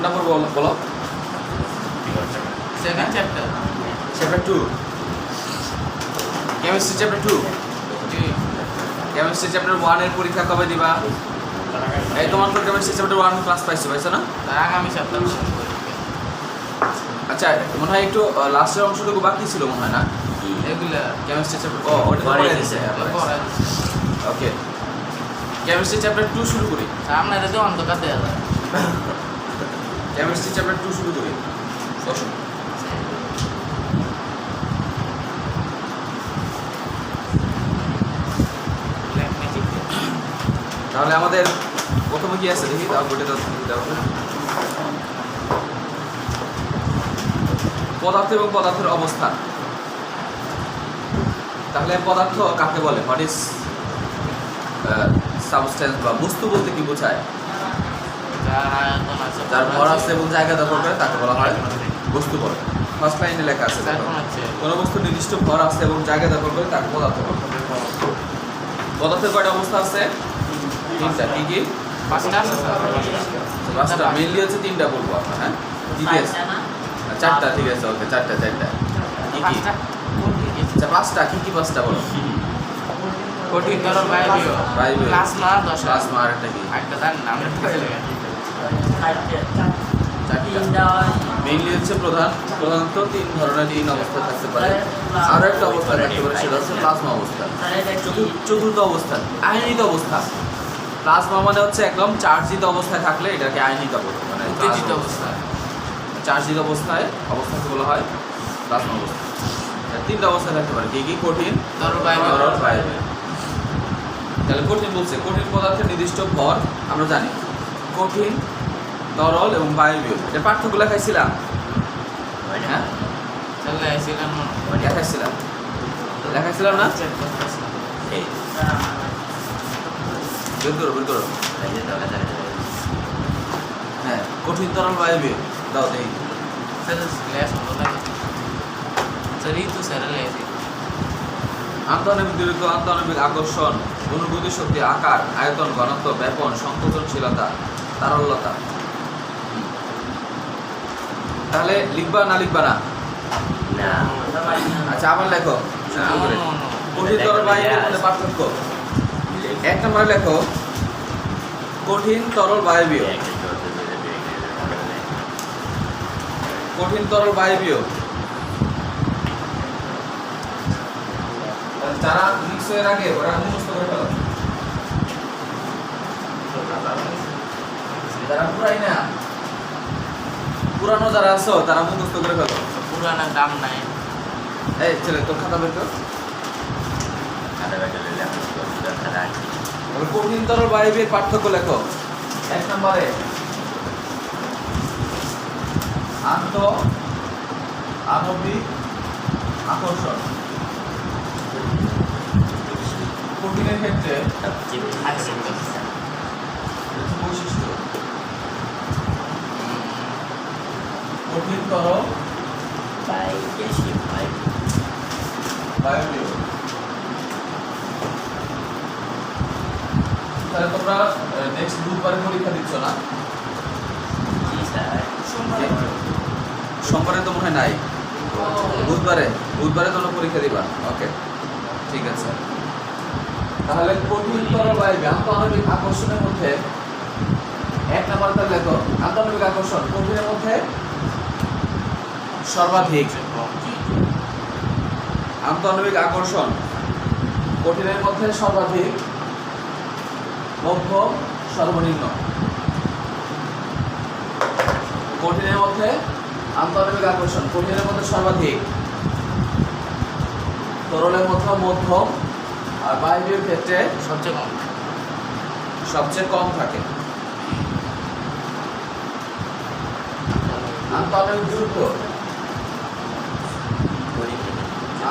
কোনটা পড়বো বলো? Second chapter chapter 2 chemistry chapter 2 chemistry chapter 1 এর পরীক্ষা কবে দিবা? এই তোমার তো কেমিস্ট্রি চ্যাপ্টার 1 ক্লাস পাইছো না? তার আগামী সপ্তাহে আচ্ছা মনে হয় একটু লাস্টের অংশটুকু বাকি ছিল মনে হয় না? এগুলা কেমিস্ট্রি চ্যাপ্টার ওটা পড়ে দিয়েছে। ওকে কেমিস্ট্রি চ্যাপ্টার 2 শুরু করি। সামনে যদি অন্ধকার দেওয়া যায় কেমিস্ট্রি চ্যাপ্টার 2 শুরু করি। বসো। তাহলে আমাদের প্রথমে কি আছে দেখি তাও বইটা দাও। পদার্থ এবং পদার্থের অবস্থান। তাহলে পদার্থ কাকে বলে? হোয়াট ইজ সাবস্টেন্স বা বস্তু বলতে কি বোঝায়? যার ভর আছে এবং জায়গা দখল করে তাকে বলা হয় বস্তু বলে। ফার্স্ট লাইনে লেখা আছে কোনো বস্তু নির্দিষ্ট ভর আছে এবং জায়গা দখল করে তাকে পদার্থ বলে। পদার্থের কয়টা অবস্থা আছে? তিনটা। কি কি? পাঁচটা। মেইনলি হচ্ছে তিনটা বলবো আপনার। হ্যাঁ ঠিক আছে, চারটা। ঠিক আছে, ওকে চারটা। কি কি? আচ্ছা পাঁচটা। কি কি পাঁচটা বলো? কঠিন তরল বায়বীয় প্লাজমা প্লাজমা আর একটা কি? একটা তার নামের মেইনলি হচ্ছে প্রধানত তিন ধরনের তিন অবস্থা থাকতে পারে। আরো একটা অবস্থা থাকতে পারে, সেটা হচ্ছে প্লাজমা অবস্থা। চতুর্থ অবস্থা আয়নিত অবস্থা। প্লাজমা মানে হচ্ছে একদম চার্জিত অবস্থায় থাকলে এটাকে আয়নিত অবস্থা মানে উত্তেজিত অবস্থা। চার্জিত অবস্থাকে বলা হয় প্লাজমা অবস্থা। তিনটা অবস্থা থাকতে পারে। কি কি? কঠিন, তরল, বায়বীয়। তাহলে কঠিন বলছে কঠিন পদার্থের নির্দিষ্ট ভর আমরা জানি। কঠিন, তরল এবং বায়বীয়। এর পার্থক্য লেখাইছিলাম। হ্যাঁ লেখাইছিলাম না? বের করো। হ্যাঁ কঠিন, তরল, বায়বীয় দাও দেখি। আন্তঃআণবিক দূরত্ব, আন্তঃআণবিক আকর্ষণ, অনুভূতি শক্তি, আকার, আয়তন, ঘনত্ব, ব্যাপন, সংকোচনশীলতা, তারল্যতা। তাহলে লিখবা না লিখবা না? আচ্ছা আবার লেখো। কঠিন, তরল, বায়বীয়ের মধ্যে পার্থক্য। এক নম্বরে লেখো কঠিন, তরল, বায়বীয়। কঠিন, তরল, বায়বীয়। যারা মিক্স হয়ে আগে ওরা মুখস্থ করে ফেলো। যারা পুরানো যারা আছো তারা মুখস্থ করে ফেলো। পুরানো দাম নাই। এই ছেলে তোর খাতা বের কর। কঠিন, তরল, বায়বীয়ের পার্থক্য লেখো। এক নম্বরে আন্তঃআণবিক আকর্ষণ। কঠিনের ক্ষেত্রে বৈশিষ্ট্য। কঠিন, তরল, বায়বীয়। তাহলে তোমরা নেক্সট বুধবারে পরীক্ষা দিচ্ছ না? সোমবারে তো মনে হয় নাই। বুধবারে তোমরা পরীক্ষা দিবা। ওকে ঠিক আছে। তাহলে কঠিন, তরল, বায়বীয়। আন্তঃআণবিক আকর্ষণের মধ্যে এক নম্বর তাহলে লেখো আন্তঃআণবিক আকর্ষণ। কঠিনের মধ্যে সর্বাধিক। আন্তঃআণবিক আকর্ষণ কঠিনের মধ্যে সর্বাধিক, মধ্যম, সর্বনিম্ন। কঠিনের মধ্যে আন্তঃআণবিক আকর্ষণ কঠিনের মধ্যে সর্বাধিক, তরলের মধ্যে মধ্যম, আর বায়বীয় ক্ষেত্রে সবচেয়ে কম থাকে। আন্তঃআণবিক দূরত্ব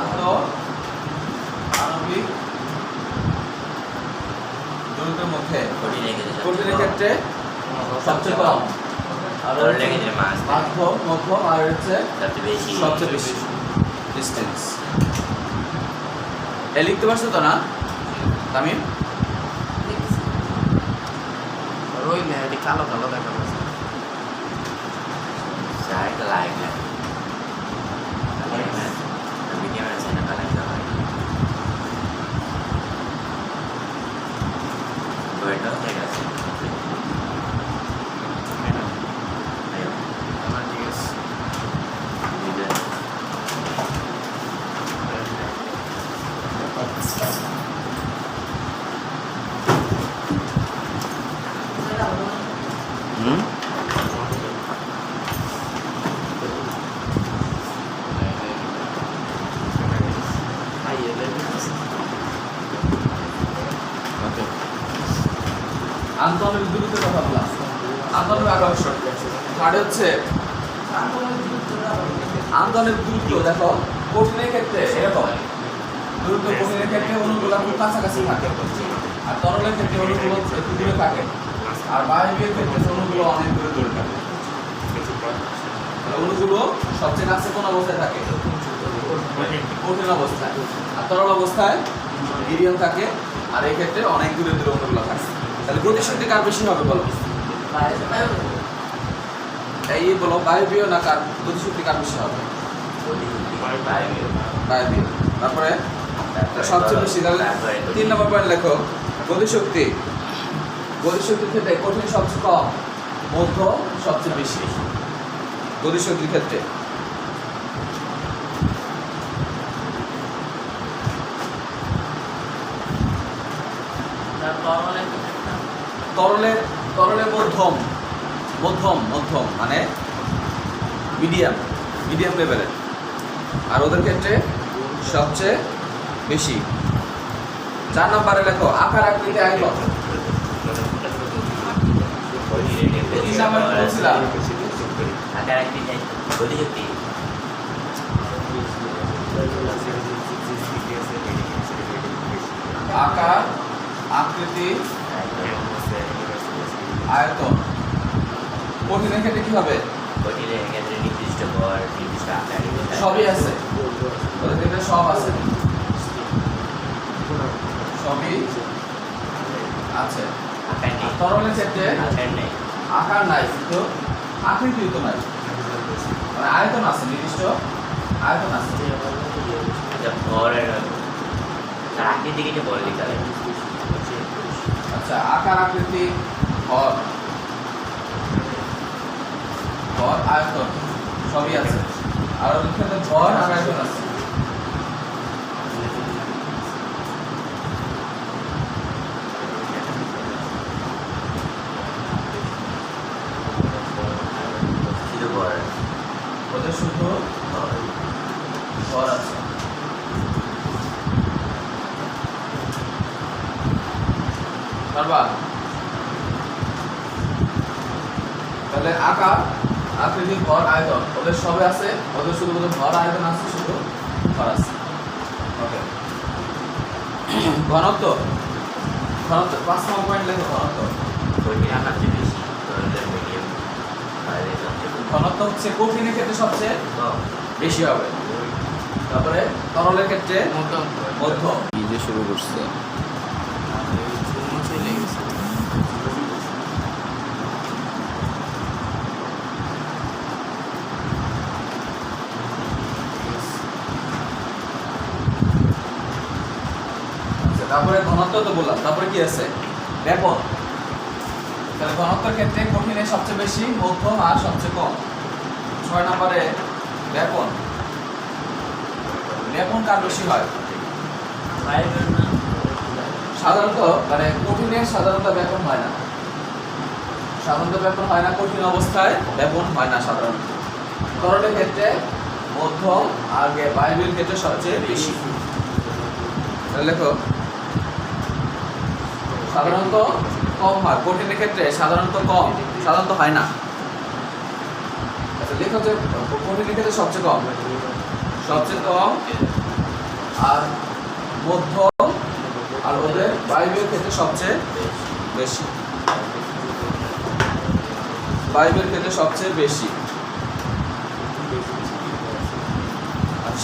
আন্তঃআণবিক দূরত্বের মধ্যে কঠিনের ক্ষেত্রে সবচেয়ে কম, আর মধ্যম, আর হচ্ছে সবচেয়ে বেশি ডিস্টেন্স। লিখতে পারছো তো না তামিম? রইলে কালো দেখা যাচ্ছে। আমার ঠিক আছে আন্তঃনিক দূরত্বের কথা বলা আন্তঃনিক আকর্ষণ থার্ড হচ্ছে আন্তঃনিক দূরত্ব দেখো কঠিনের ক্ষেত্রে এরকম দূরত্ব কঠিনের ক্ষেত্রে অণুগুলো খুব কাছাকাছি থাকে আর তরলের ক্ষেত্রে অণুগুলো একটু দূরে থাকে আর বায়বীয় ক্ষেত্রে অণুগুলো অনেক দূরে দূরে থাকে অণুগুলো সবচেয়ে কাছে কোন অবস্থায় থাকে কঠিন অবস্থায় আর তরল অবস্থায় মিডিয়াম থাকে আর এই ক্ষেত্রে অনেক দূরে দূরে অণুগুলো থাকে তাহলে গতিশক্তি কার বেশি হবে বলো এই বলো বায়বীয় না কার গতিশক্তি কার বেশি হবে বায়বীয় তারপরে সবচেয়ে বেশি তাহলে 3 নম্বর পয়েন্ট লেখো গতিশক্তি গতিশক্তির ক্ষেত্রে কঠিন সবচেয়ে কম মধ্য সবচেয়ে বেশি গতিশক্তির ক্ষেত্রে তরলের তরলের মধ্যম মধ্যম মধ্যম মানে মিডিয়াম মিডিয়াম লেভেলের আর ওদের ক্ষেত্রে সবচেয়ে বেশি 4 নম্বরে লেখো আকার আকৃতি আয়তন আকার আকৃতি আয়তন কঠিনের ক্ষেত্রে কি হবে সবই আছে ওদের ক্ষেত্রে সব আছে সবই আছে তরলের ক্ষেত্রে আকার নাই কিন্তু আকৃতি তো নাই মানে আয়তন আছে নির্দিষ্ট আয়তন আছে আচ্ছা আকার আকৃতি ভর ভর আয়তন সবই আছে আর ওদের ক্ষেত্রে ভর আর আয়তন আছে ওদের শুধু ভর আছে পারবা তাহলে আকার আকৃতি ভর আয়তন ওদের সবে আছে ওদের শুধু ভর আয়তন আছে শুধু ভর আছে ওকে ঘনত্ব ঘনত্ব 5 নম্বর পয়েন্ট লেখো ঘনত্ব ঘনত্ব হচ্ছে কঠিনের ক্ষেত্রে সবচেয়ে বেশি হবে তারপরে তরলের ক্ষেত্রে মধ্য কি যে শুরু করছে তারপরে ঘনত্ব তো বললাম তারপরে কি আছে ব্যাপন তাহলে ঘনত্বের ক্ষেত্রে কঠিনের সবচেয়ে বেশি মধ্যম আর সবচেয়ে কম 6 নম্বরে ব্যাপন ব্যাপন কার বেশি হয় সাধারণত মানে কঠিনের সাধারণত ব্যাপন হয় না সাধারণত ব্যাপন হয় না কঠিন অবস্থায় ব্যাপন হয় না সাধারণত তরলের ক্ষেত্রে মধ্যম আর বায়বীয় ক্ষেত্রে সবচেয়ে বেশি তাহলে লেখো সাধারণত কম হয় কঠিনের ক্ষেত্রে সাধারণত কম সাধারণত হয় না লেখো যে কঠিনের ক্ষেত্রে সবচেয়ে কম আর মধ্য আর ওদের বায়বীয় ক্ষেত্রে সবচেয়ে বেশি বায়বীয় ক্ষেত্রে সবচেয়ে বেশি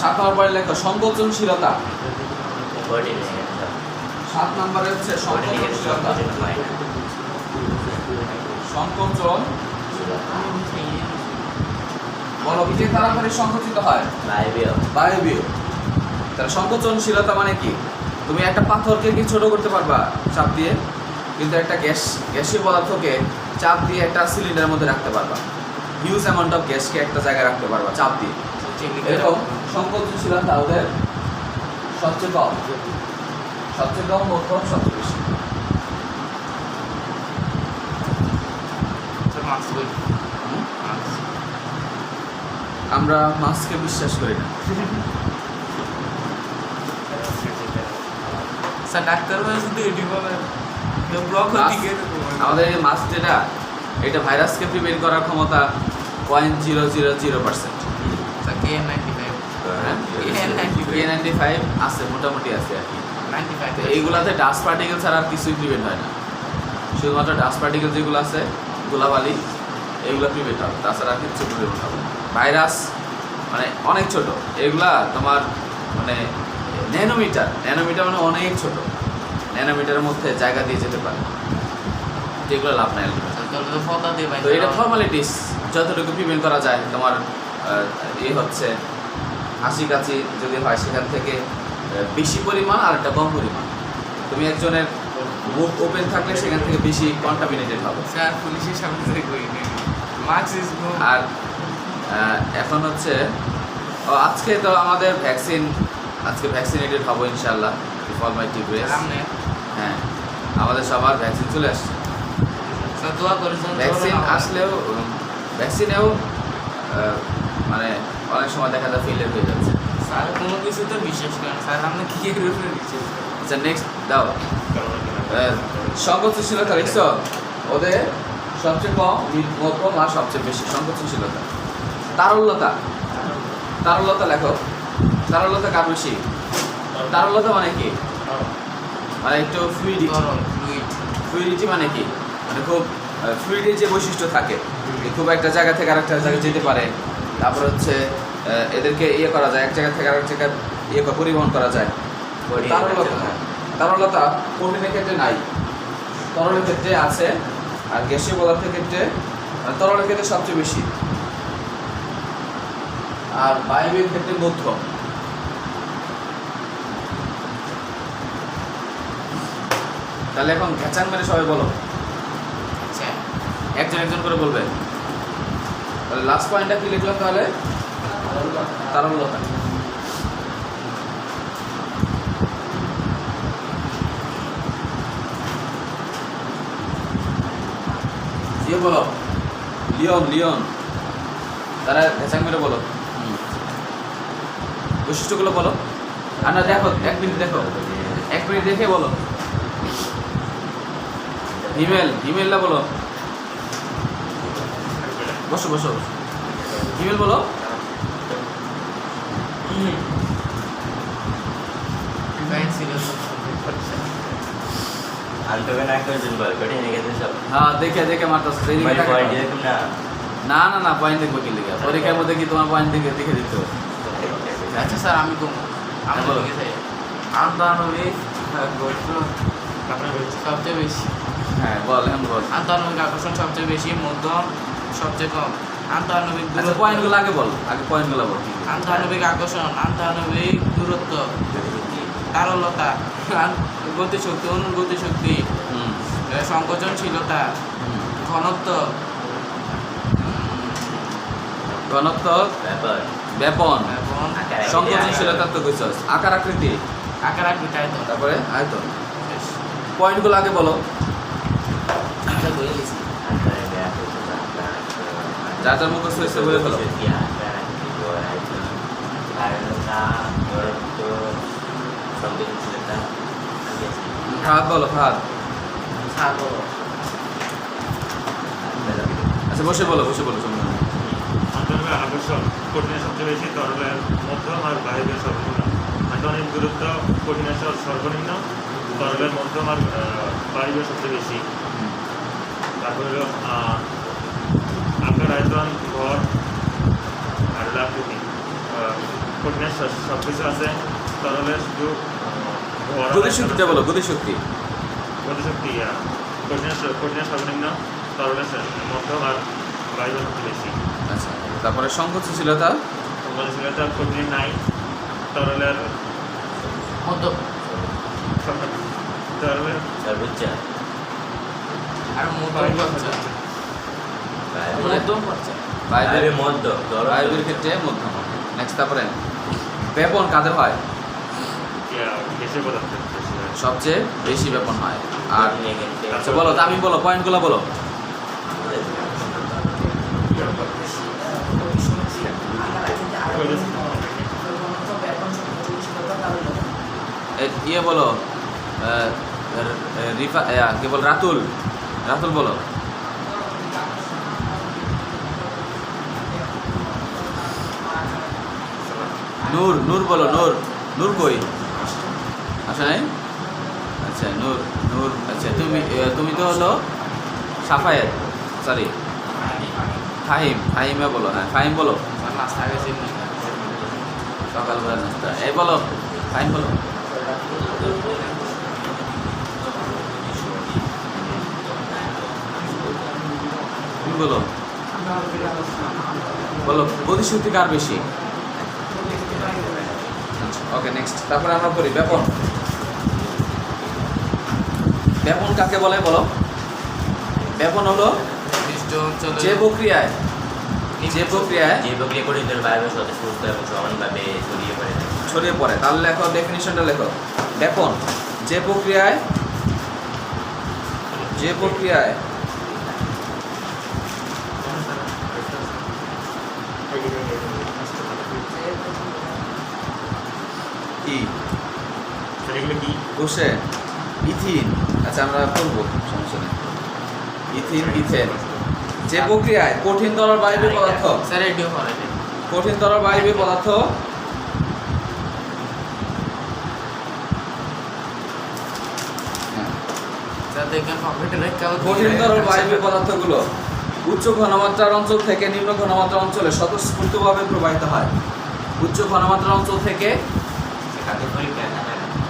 7 নম্বরে লেখো সংকোচনশীলতা 7 নম্বরে হচ্ছে সংকোচনশীলতা সংকোচন বলো কে তাড়াতাড়ি সংকুচিত হয়? বায়বীয়। তাহলে সংকোচনশীলতা মানে কি? তুমি একটা পাথরকে কি ছোট করতে পারবা চাপ দিয়ে, কিন্তু একটা গ্যাসীয় পদার্থকে চাপ দিয়ে একটা সিলিন্ডারের মধ্যে রাখতে পারবা। হিউজ অ্যামাউন্ট অফ গ্যাসকে একটা জায়গায় রাখতে পারবা চাপ দিয়ে। এরকম সংকোচনশীলতা ওদের সবচেয়ে কম, মধ্যম, সবচেয়ে বেশি। আমরা মাছকে বিশ্বাস করি না। স্যার ডাক্তার যদি এটি বলে আমাদের এই মাছ যেটা, এটা ভাইরাসকে প্রিভেন্ট করার ক্ষমতা 0.000%। KN95 আছে, মোটামুটি আছে আর কি। তো এইগুলাতে ডাস্ট পার্টিকেল ছাড়া আর কিছুই প্রিভেন্ট হয় না, শুধুমাত্র ডাস্ট পার্টিকেল যেগুলো আছে, ধুলাবালি, এইগুলো প্রিভেন্ট হবে, তাছাড়া আর কিছু প্রিভেন্ট হবে। ভাইরাস মানে অনেক ছোট, এগুলা তোমার মানে ন্যানোমিটার মানে অনেক ছোট, ন্যানোমিটারের মধ্যে জায়গা দিয়ে যেতে পারে, যেগুলো লাভ নেই। তো এটা ফর্মালিটিস, যতটুকু প্রিভেন্ট করা যায়। তোমার হচ্ছে হাসি কাশি যদি হয়, সেখান থেকে বেশি পরিমাণ আর একটা কম পরিমাণ। তুমি একজনের মুখ ওপেন থাকলে সেখান থেকে বেশি কন্টামিনেটেড হবে। স্যার পুলিশের সামনে আর এখন হচ্ছে আজকে তো আমাদের আজকে ভ্যাকসিনেটেড হবো ইনশাল্লাহ, ফরমালিটি বেস। হ্যাঁ, আমাদের সবার ভ্যাকসিন চলে আসছে। ভ্যাকসিন আসলেও ভ্যাকসিনেও মানে অনেক সময় দেখা যায় ফেলিয়ার হয়ে যাচ্ছে। স্যার কোনো কিছু তো বিশ্বাস করেন স্যার, আমরা কি বিশ্বাস? আচ্ছা নেক্সট দাও। সংকোচনশীলতা লিখছ, ওদের সবচেয়ে কম, মধ্যম আর সবচেয়ে বেশি সংকোচনশীলতা। তারল্যতা লেখো। তারল্যতা কার বেশি? তারল্যতা মানে কি? মানে একটু ফ্লুইডিটি মানে কি? মানে খুব ফ্লুইডের যে বৈশিষ্ট্য থাকে, খুব একটা জায়গা থেকে আরেকটা জায়গায় যেতে পারে। তারপর হচ্ছে এদেরকে করা যায়, এক জায়গা থেকে আরেক জায়গায় পরিবহন করা যায়। তারল্যতা কঠিনের ক্ষেত্রে নাই, তরলের ক্ষেত্রে আছে, আর গ্যাসীয় পদার্থের ক্ষেত্রে, তরলের ক্ষেত্রে সবচেয়ে বেশি, আর বায়বীয় ক্ষেত্রে মধ্যম। তাহলে এখন ঘ্যাচাং মেরে সবাই বলো, একজন করে বলবে। তাহলে লাস্ট পয়েন্টটা কি লিখলাম তাহলে? তারল্যতা। বলো লিওন, তারা ঘেঁচাং মেরে বলো বৈশিষ্ট্যগুলো বলো। আর না দেখো, 1 মিনিট দেখে বলো। হিমেলটা বলো, বসো হিমেল বলো। হ্যাঁ, দেখে মারতেছে। না পয়েন্ট দেখবো কি লিখে? পরীক্ষার মধ্যে কি তোমার পয়েন্ট দেখে দিতে হবে? আচ্ছা স্যার, আমি বলো। আন্তঃআণবিক সবচেয়ে বেশি। হ্যাঁ বল, এখন বল। আন্তঃআণবিক আকর্ষণ সবচেয়ে বেশি, মধ্যম সবচেয়ে কম। আন্তঃআণবিক পয়েন্টগুলো আগে বল, পয়েন্টগুলো বল। আন্তঃআণবিক আকর্ষণ, আন্তঃআণবিক দূরত্ব, তারল্যতা, গতিশক্তি, অনুগতিশক্তি, সংকোচনশীলতা, ঘনত্ব, ব্যাপন, সংকোচনশীলতা তো কইছস, আকার আকৃতি, আয়তন। তারপরে আয়তন। পয়েন্টগুলো আগে বলো। যার মুখস্থ হয়েছে বলে ফেলো। ফাহাদ বলো, ফাহাদ। আচ্ছা বসে বলো। আন্তঃআণবিক আকর্ষণ কঠিনের সবচেয়ে বেশি, তরলের মধ্যম আর বায়বীয় সর্বনিম্ন। আন্তঃআণবিক দূরত্ব কঠিনের সর্বনিম্ন, তরলের মধ্যম আর বায়বীয় সবচেয়ে বেশি। তারপরে হলো আকার, আয়তন, ভর আর আকৃতি। কঠিনের সব কিছু আছে, তরলের শুধু গতিশক্তিটা বলো। গতিশক্তি কঠিনের সর্বনিম্ন, তরলের মধ্যম আর বায়বীয় সবচেয়ে বেশি। আচ্ছা তারপরে সংকোচশীলতা সংকোচনশীলতা কঠিন নাই, তরলের মধ্য তরলের সর্বোচ্চ আর মধ্যম পর্যায় তারপরে মধ্যম পর্যায় বায়ুর মধ্য বায়ুর ক্ষেত্রে মধ্যম। নেক্সট তারপরে ব্যাপন কাদের হয়? গ্যাসীয় পদার্থের বেশি হয়। সবচেয়ে বেশি ব্যাপন হয়। আর ক্ষেত্রে আচ্ছা বলো, তামিম বলো, পয়েন্টগুলো বলো। ইয়ে বলো, রিফা কি বল, রাতুল, রাতুল বলো। নূর, নূর বলো, নূর, নূর কই আসা নাই? আচ্ছা নূর, নূর আচ্ছা তুমি তো হলো সাফায়েত, সরি ফাহিম, ফাহিমে বলো, হ্যাঁ ফাহিম বলো। নাস্তা গেছে সকালবেলা নাস্তা, এই বলো ফাহিম বলো। তুমি বলো, বলো গতিশক্তি কার বেশি? ওকে নেক্সট, তারপরে আমরা বলি ব্যাপন। ব্যাপন কাকে বলে বলো? ব্যাপন হলো নির্দিষ্ট অঞ্চলে যে প্রক্রিয়ায় যে প্রক্রিয়া কঠিন বায়ু স্বতঃস্ফূর্ত এবং সমানভাবে ছড়িয়ে পড়ে থাকে। ছড়িয়ে পড়ে। তাহলে লেখো, ডেফিনিশনটা লেখো। ব্যাপন যে প্রক্রিয়ায় কি এগুলো কি? বসে ইথিন, আচ্ছা আমরা বলবো, সমস্যা নেই। ইথিন, ইথেন, যে প্রক্রিয়ায় কঠিন তরল বায়বীয় পদার্থ, স্যার রেডিও করে কঠিন তরল বায়বীয় পদার্থ স্যার দেখেন পকেটে রেখে কঠিন তরল বায়বীয় পদার্থগুলো উচ্চ ঘনমাত্রার অঞ্চল থেকে নিম্ন ঘনমাত্রার অঞ্চলে স্বতঃস্ফূর্তভাবে প্রবাহিত হয়। উচ্চ ঘনমাত্রার অঞ্চল থেকে কাকে পরীক্ষা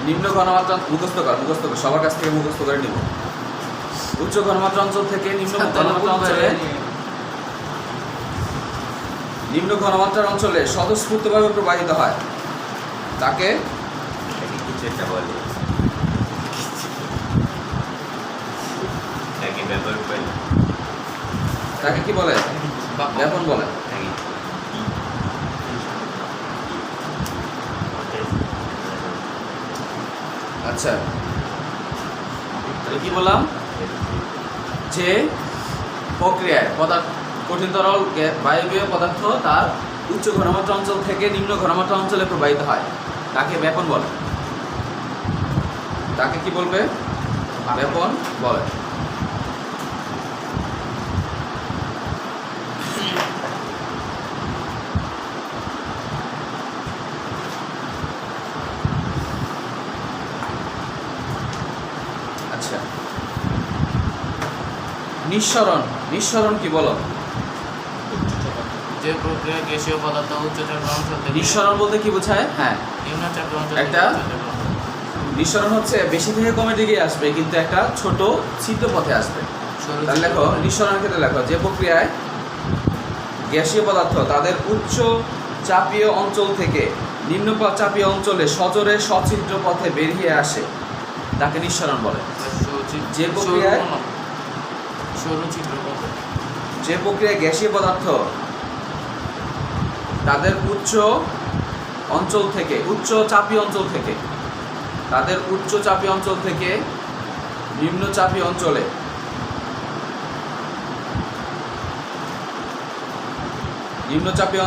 নিম্ন ঘনমাত্রা, মুখস্থ কর, সবার কাছ থেকে মুখস্থ করে নিব। উচ্চ ঘনমাত্রা অঞ্চল থেকে নিম্ন ঘনমাত্রার অঞ্চলে স্বতঃস্ফূর্তভাবে প্রবাহিত হয়, তাকে কিছু একটা বলে, তাকে ব্যবহার করে তাকে কি বলে? ব্যাপন বলে। আচ্ছা তাহলে কি বললাম? যে প্রক্রিয়ায় কঠিন তরল বায়বীয় পদার্থ তার উচ্চ ঘনমাত্রা অঞ্চল থেকে নিম্ন ঘনমাত্রা অঞ্চলে প্রবাহিত হয়, তাকে ব্যাপন বলে। তাকে কি বলবে? ব্যাপন বলে। আচ্ছা নিঃসরণ, নিঃসরণ কি বলো? যে প্রক্রিয়া গ্যাসীয় পদার্থ উচ্চচাপ অঞ্চল থেকে নিঃসরণ বলতে কি বোঝায়? হ্যাঁ, নিম্নচাপ অঞ্চল একটা নিঃসরণ হচ্ছে বেশি থেকে কমের দিকে আসবে, কিন্তু একটা ছোট ছিদ্র পথে আসবে। তাহলে লেখো, নিঃসরণের ক্ষেত্রে লেখো, যে প্রক্রিয়ায় গ্যাসীয় পদার্থ তাদের উচ্চ চাপীয় অঞ্চল থেকে নিম্ন চাপীয় অঞ্চলে সজোরে সছিদ্র পথে বেরিয়ে আসে, তাকে নিঃসরণ বলে। যে প্রক্রিয়ায় যে প্রক্রিয়ায় গ্যাসীয় পদার্থ তাদের উচ্চ অঞ্চল থেকে, উচ্চ চাপীয় অঞ্চল থেকে, তাদের উচ্চ চাপীয় অঞ্চল থেকে নিম্ন চাপীয়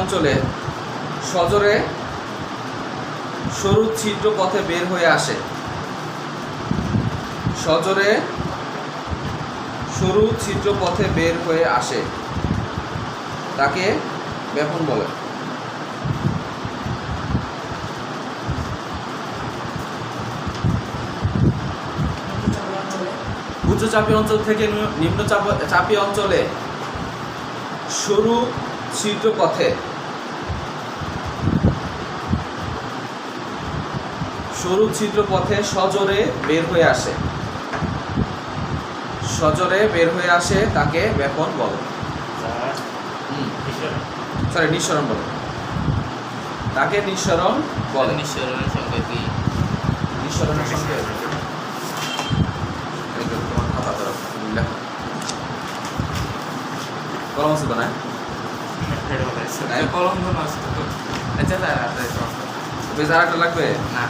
অঞ্চলে সজোরে সরু ছিদ্র পথে বের হয়ে আসে, সজোরে সরু ছিদ্র পথে বের হয়ে আসে, তাকে ব্যাপন বলে। উচ্চ চাপীয় অঞ্চল থেকে নিম্ন চাপীয় অঞ্চলে সরু ছিদ্র পথে সজোরে বের হয়ে আসে, সজোরে বের হয়ে আসে, তাকে ব্যাপন বলে। সরি নিঃসরণ বলে, তাকে নিঃসরণ বলে। নিঃসরণের সংখ্যা কি? নিঃসরণের সঙ্গে এই যে তোমার খাতা ধরো, তুমি লেখো। কলম আছে তো না? এই কলম তো নষ্ট তো। আচ্ছা স্যার আছে সব। পেজ আর একটা লাগবে? না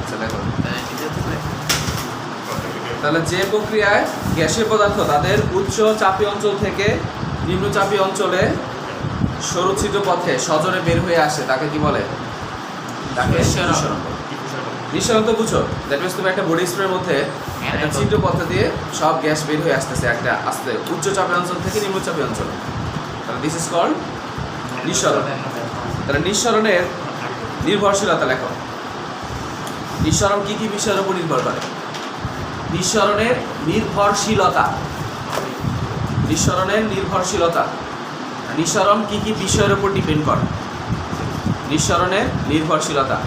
আচ্ছা লেখো। তাই এটা তো নাই। তাহলে যে প্রক্রিয়ায় গ্যাসীয় পদার্থ তাদের উচ্চ চাপী অঞ্চল থেকে নিম্ন চাপী অঞ্চলে সরু ছিদ্র পথে সজোরে বের হয়ে আসে তাকে কি বলে? তাকে নিঃসরণ। নিঃসরণ বলে। নিঃসরণ তো বুঝো, দ্যাট মিনস তুমি একটা বডি স্প্রের মধ্যে একটা ছিদ্র পথে দিয়ে সব গ্যাস বের হয়ে আসতেছে একটা আস্তে উচ্চ চাপী অঞ্চল থেকে নিম্ন চাপী অঞ্চল। তাহলে দিস ইজ কল্ড নিঃসরণ। তাহলে নিঃসরণের নির্ভরশীলতা লেখো। নিঃসরণ কি কি বিষয়ের উপর নির্ভর করে? নিঃসরণের নির্ভরশীলতা, নিঃসরণের নির্ভরশীলতা। নিঃসরণ কি কি বিষয়ের উপর ডিপেন্ড করে? নিঃসরণের নির্ভরশীলতা।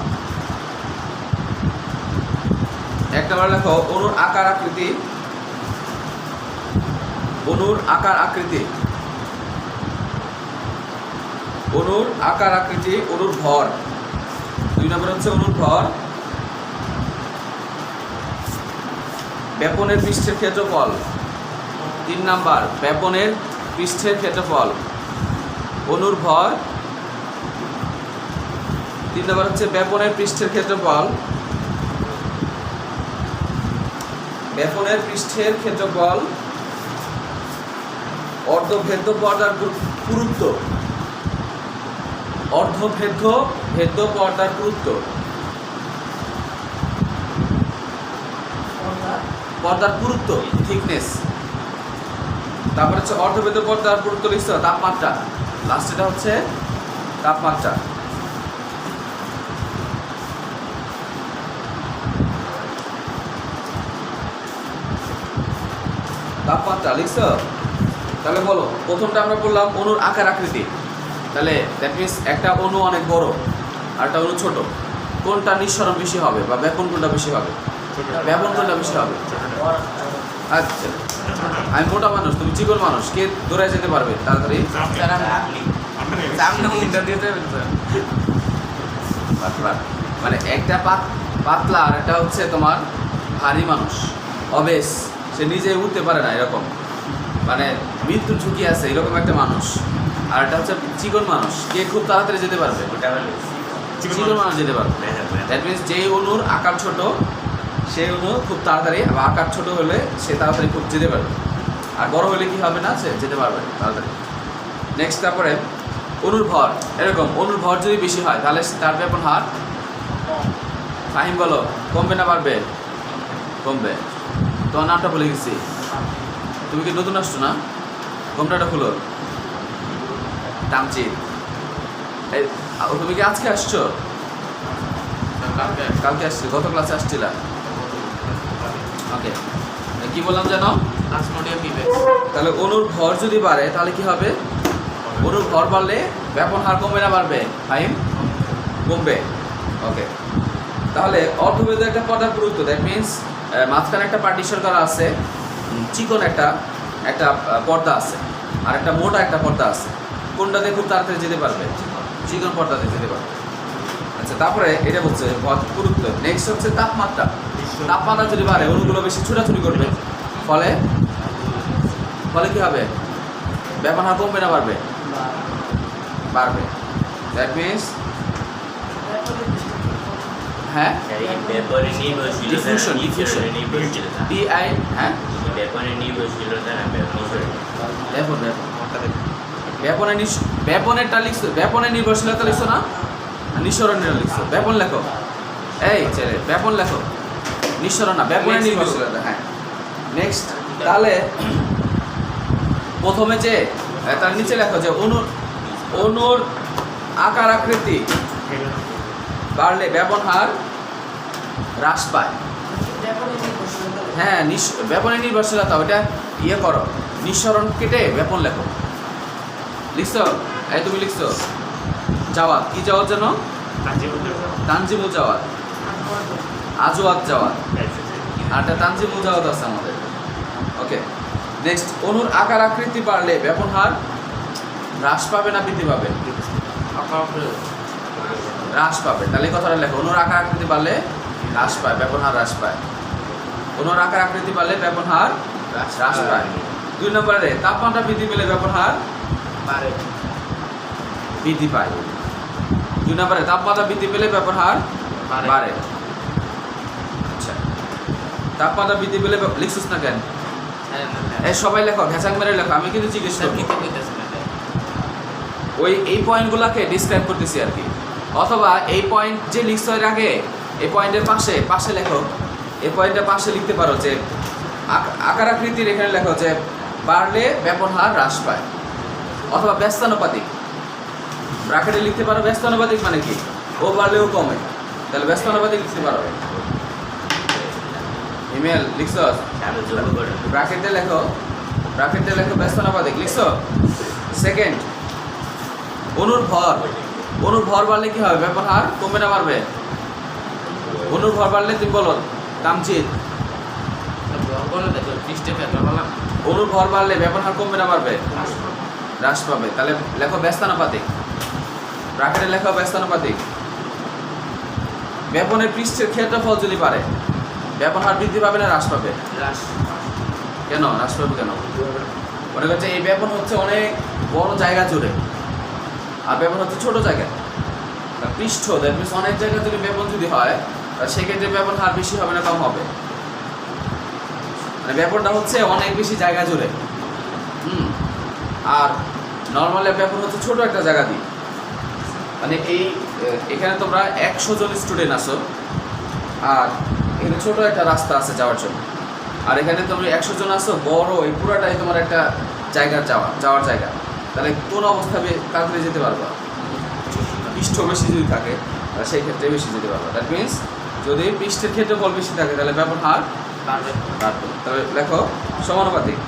এক নম্বর লেখো অণুর আকার আকৃতি, অণুর আকার আকৃতি, অণুর আকার আকৃতি, অণুর ভর। দুই নম্বর হচ্ছে অণুর ভর, ব্যাপনের পৃষ্ঠের ক্ষেত্রফল। তিন নাম্বার ব্যাপনের পৃষ্ঠের ক্ষেত্রফল, অণুর ভর। তিন নাম্বার হচ্ছে ব্যাপনের পৃষ্ঠের ক্ষেত্রফল, ব্যাপনের পৃষ্ঠের ক্ষেত্রফল, অর্ধভেদ্য পর্দার পুরুত্ব, ভেদ্য পর্দার পুরুত্ব, পর্দার পুরুত্ব থিকনেস। তারপর হচ্ছে অর্ধভেদ্য পর্দার পুরুত্ব লিখতে হবে, তাপমাত্রা। লাস্ট এটা হচ্ছে তাপমাত্রা। তাপমাত্রা লিখছ? তাহলে বলো, প্রথমটা আমরা বললাম অণুর আকার আকৃতি। তাহলে দ্যাট মিনস একটা অণু অনেক বড় আর একটা অণু ছোট, কোনটা নিঃসরণ বেশি হবে বা ব্যাপন কোনটা বেশি হবে? ব্যাপন কোনটা বেশি হবে? আচ্ছা, আমি মোটা মানুষ, তুমি চিকন মানুষ, কে দৌড়ায় যেতে পারবে তাড়াতাড়ি? স্যার সামনে উল্টা দিতে হবে। পাতলা মানে একটা পাতলা আর একটা হচ্ছে তোমার ভারী মানুষ, অবেস, সে নিজে উঠতে পারে না এরকম, মানে মৃত্যুর ঝুঁকি আছে এরকম একটা মানুষ। আর একটা হচ্ছে চিকন মানুষ, কে খুব তাড়াতাড়ি যেতে পারবে? ওটা হলো চিকন মানুষ যেতে পারবে। দ্যাট মিনস যে অণুর আকার ছোট সেই অণু খুব তাড়াতাড়ি, আবার আকার ছোট হলে সে তাড়াতাড়ি খুব যেতে পারবে, আর বড় হলে কি হবে না, সে যেতে পারবে তাড়াতাড়ি। নেক্সট তারপরে অণুর ভর। এরকম অণুর ভর যদি বেশি হয় তাহলে তার ব্যাপন হার ফাহিম বলো কমবে না বাড়বে? কমবে। তোমার নামটা বলে গেছি, তুমি কি নতুন আসছো না? কম্পিউটারটা খুলো। তামচিদ, এই তুমি কি আজকে আসছো? কালকে আসছি, গত ক্লাসে আসছিলা? ওকে, কি বললাম জানো? প্লাজমোডিয়াম বিবেক। তাহলে অণুর ভর যদি বাড়ে তাহলে কি হবে? অণুর ভর বাড়লে ব্যাপন হার কমবে না বাড়বে? ফাহিম? কমবে। ওকে, তাহলে অর্ধভেদ্য একটা পর্দার পুরুত্ব, দ্যাট মিনস মাঝখানে একটা পার্টিশন করা আছে, চিকন একটা পর্দা আছে আর একটা মোটা একটা পর্দা আছে, কোনটাতে খুব তাড়াতাড়ি যেতে পারবে? চিকন পর্দাতে যেতে পারবে। আচ্ছা, তারপরে এটা হচ্ছে পুরুত্ব। নেক্সট হচ্ছে তাপমাত্রা। তাপমাত্রা যদি বাড়ে অণুগুলো বেশি ছোটাছুটি করবে, ফলে কি হবে? ব্যাপন হার কমবে না বাড়বে? বাড়বে। দ্যাট মিনস হ্যাঁ ব্যাপনের নির্ভরশীলতা, Diffusion, নিঃসরণের নির্ভরশীলতা। DI হ্যাঁ ব্যাপনের নির্ভরশীলতা না ব্যাপনেরটা লিখছো, ব্যাপনের নির্ভরশীলতা লিখছো না, নিঃসরণের লিখছো। ব্যাপন লেখো, এই ছেলে ব্যাপন লেখো, নিঃসরণ না, ব্যাপনের নির্ভরশীলতা। হ্যাঁ, নেক্সট। তাহলে প্রথমে যে তার নিচে লেখো যে অণুর আকার আকৃতি বাড়লে ব্যাপন হার হ্রাস পায়। হ্যাঁ, ব্যাপনের নির্ভরশীলতা, ওটা ইয়ে করো, নিঃসরণ কেটে ব্যাপন লেখো। লিখছো? এই তুমি লিখছো জাওয়াত, কি জাওয়াত যেন? তানজিমুল জাওয়াত, আজওয়াত জাওয়াত, আর একটা তানজিমুল জাওয়াত আছে আমাদের। ওকে, নেক্সট। অণুর আকার আকৃতি বাড়লে ব্যাপন হার হ্রাস পাবে না বৃদ্ধি পাবে? হ্রাস পাবে। তাহলে এই কথাটা লেখো, অণুর আকার আকৃতি বাড়লে হ্রাস পায়, ব্যাপন হার হ্রাস পায়। অণুর আকার আকৃতি বাড়লে ব্যাপন হার হ্রাস পায়। 2 নম্বরে তাপমাত্রা বৃদ্ধি পেলে ব্যাপন হার বৃদ্ধি পায়। 2 নম্বরে তাপমাত্রা বৃদ্ধি পেলে ব্যাপন হার বাড়ে। আচ্ছা, তাপমাত্রা বৃদ্ধি পেলে লিখছিস না কেন? এই সবাই লেখো, ঘেঁচাং মেরে লেখো, আমি কিন্তু জিজ্ঞেস করি ওই এই পয়েন্টগুলোকে ডিসক্রাইব করতেছি আর কি। অথবা এই পয়েন্ট যে লিখছো এর আগে এই পয়েন্টের পাশে লেখো, এই পয়েন্টের পাশে লিখতে পারো যে আকার আকৃতির এখানে লেখো যে বাড়লে ব্যাপন হার হ্রাস পায়, অথবা ব্যস্তানুপাতিক ব্র্যাকেটে লিখতে পারো। ব্যস্তানুপাতিক মানে কি? ও বাড়লেও কমে, তাহলে ব্যস্তানুপাতিক লিখতে পারো। ইমেল লিখছো, ব্র্যাকেটে লেখো ব্যস্তানুপাতিক লিখছো। সেকেন্ড, অণুর ভর বাড়লে কি হবে? ব্যাপন হার কমবে না বাড়বে? অণুর ভর বাড়লে তুমি বলো তামজিদ, অণুর ভর বাড়লে ব্যাপন হার কমবে না বাড়বে? হ্রাস পাবে। তাহলে লেখো ব্যস্তানুপাতিক, ব্র্যাকেটে লেখো ব্যস্তানুপাতিক। ব্যাপনের পৃষ্ঠের ক্ষেত্রফল যদি বাড়ে ব্যাপন হার বৃদ্ধি পাবে না হ্রাস পাবে? কেন হ্রাস পাবে কেন? মনে করছে এই ব্যাপন হচ্ছে অনেক বড় জায়গা জুড়ে, আর ব্যাপন হচ্ছে ছোট জায়গা। পৃষ্ঠ দ্যাট মিনস অনেক জায়গা যদি ব্যাপন যদি হয় সেক্ষেত্রে ব্যাপন হার বেশি হবে না কম হবে? মানে ব্যাপনটা হচ্ছে অনেক বেশি জায়গা জুড়ে। আর নর্মালি ব্যাপন হচ্ছে ছোট একটা জায়গা দিয়ে। মানে এখানে তোমরা 100 জন স্টুডেন্ট আছো, আর এখানে ছোট একটা রাস্তা আছে যাওয়ার জন্য, আর এখানে তোমরা 100 জন আছো, বড় এই পুরাটাই তোমার একটা জায়গার যাওয়ার জায়গা। তাহলে কোন অবস্থায় তাড়াতাড়ি যেতে পারবা? পৃষ্ঠ বেশি যদি থাকে সেই ক্ষেত্রে বেশি যেতে পারবা। দ্যাট মিনস যদি পৃষ্ঠের ক্ষেত্রফল বেশি থাকে তাহলে ব্যাপন হার বাড়বে। তাহলে লেখো সমানুপাতিক।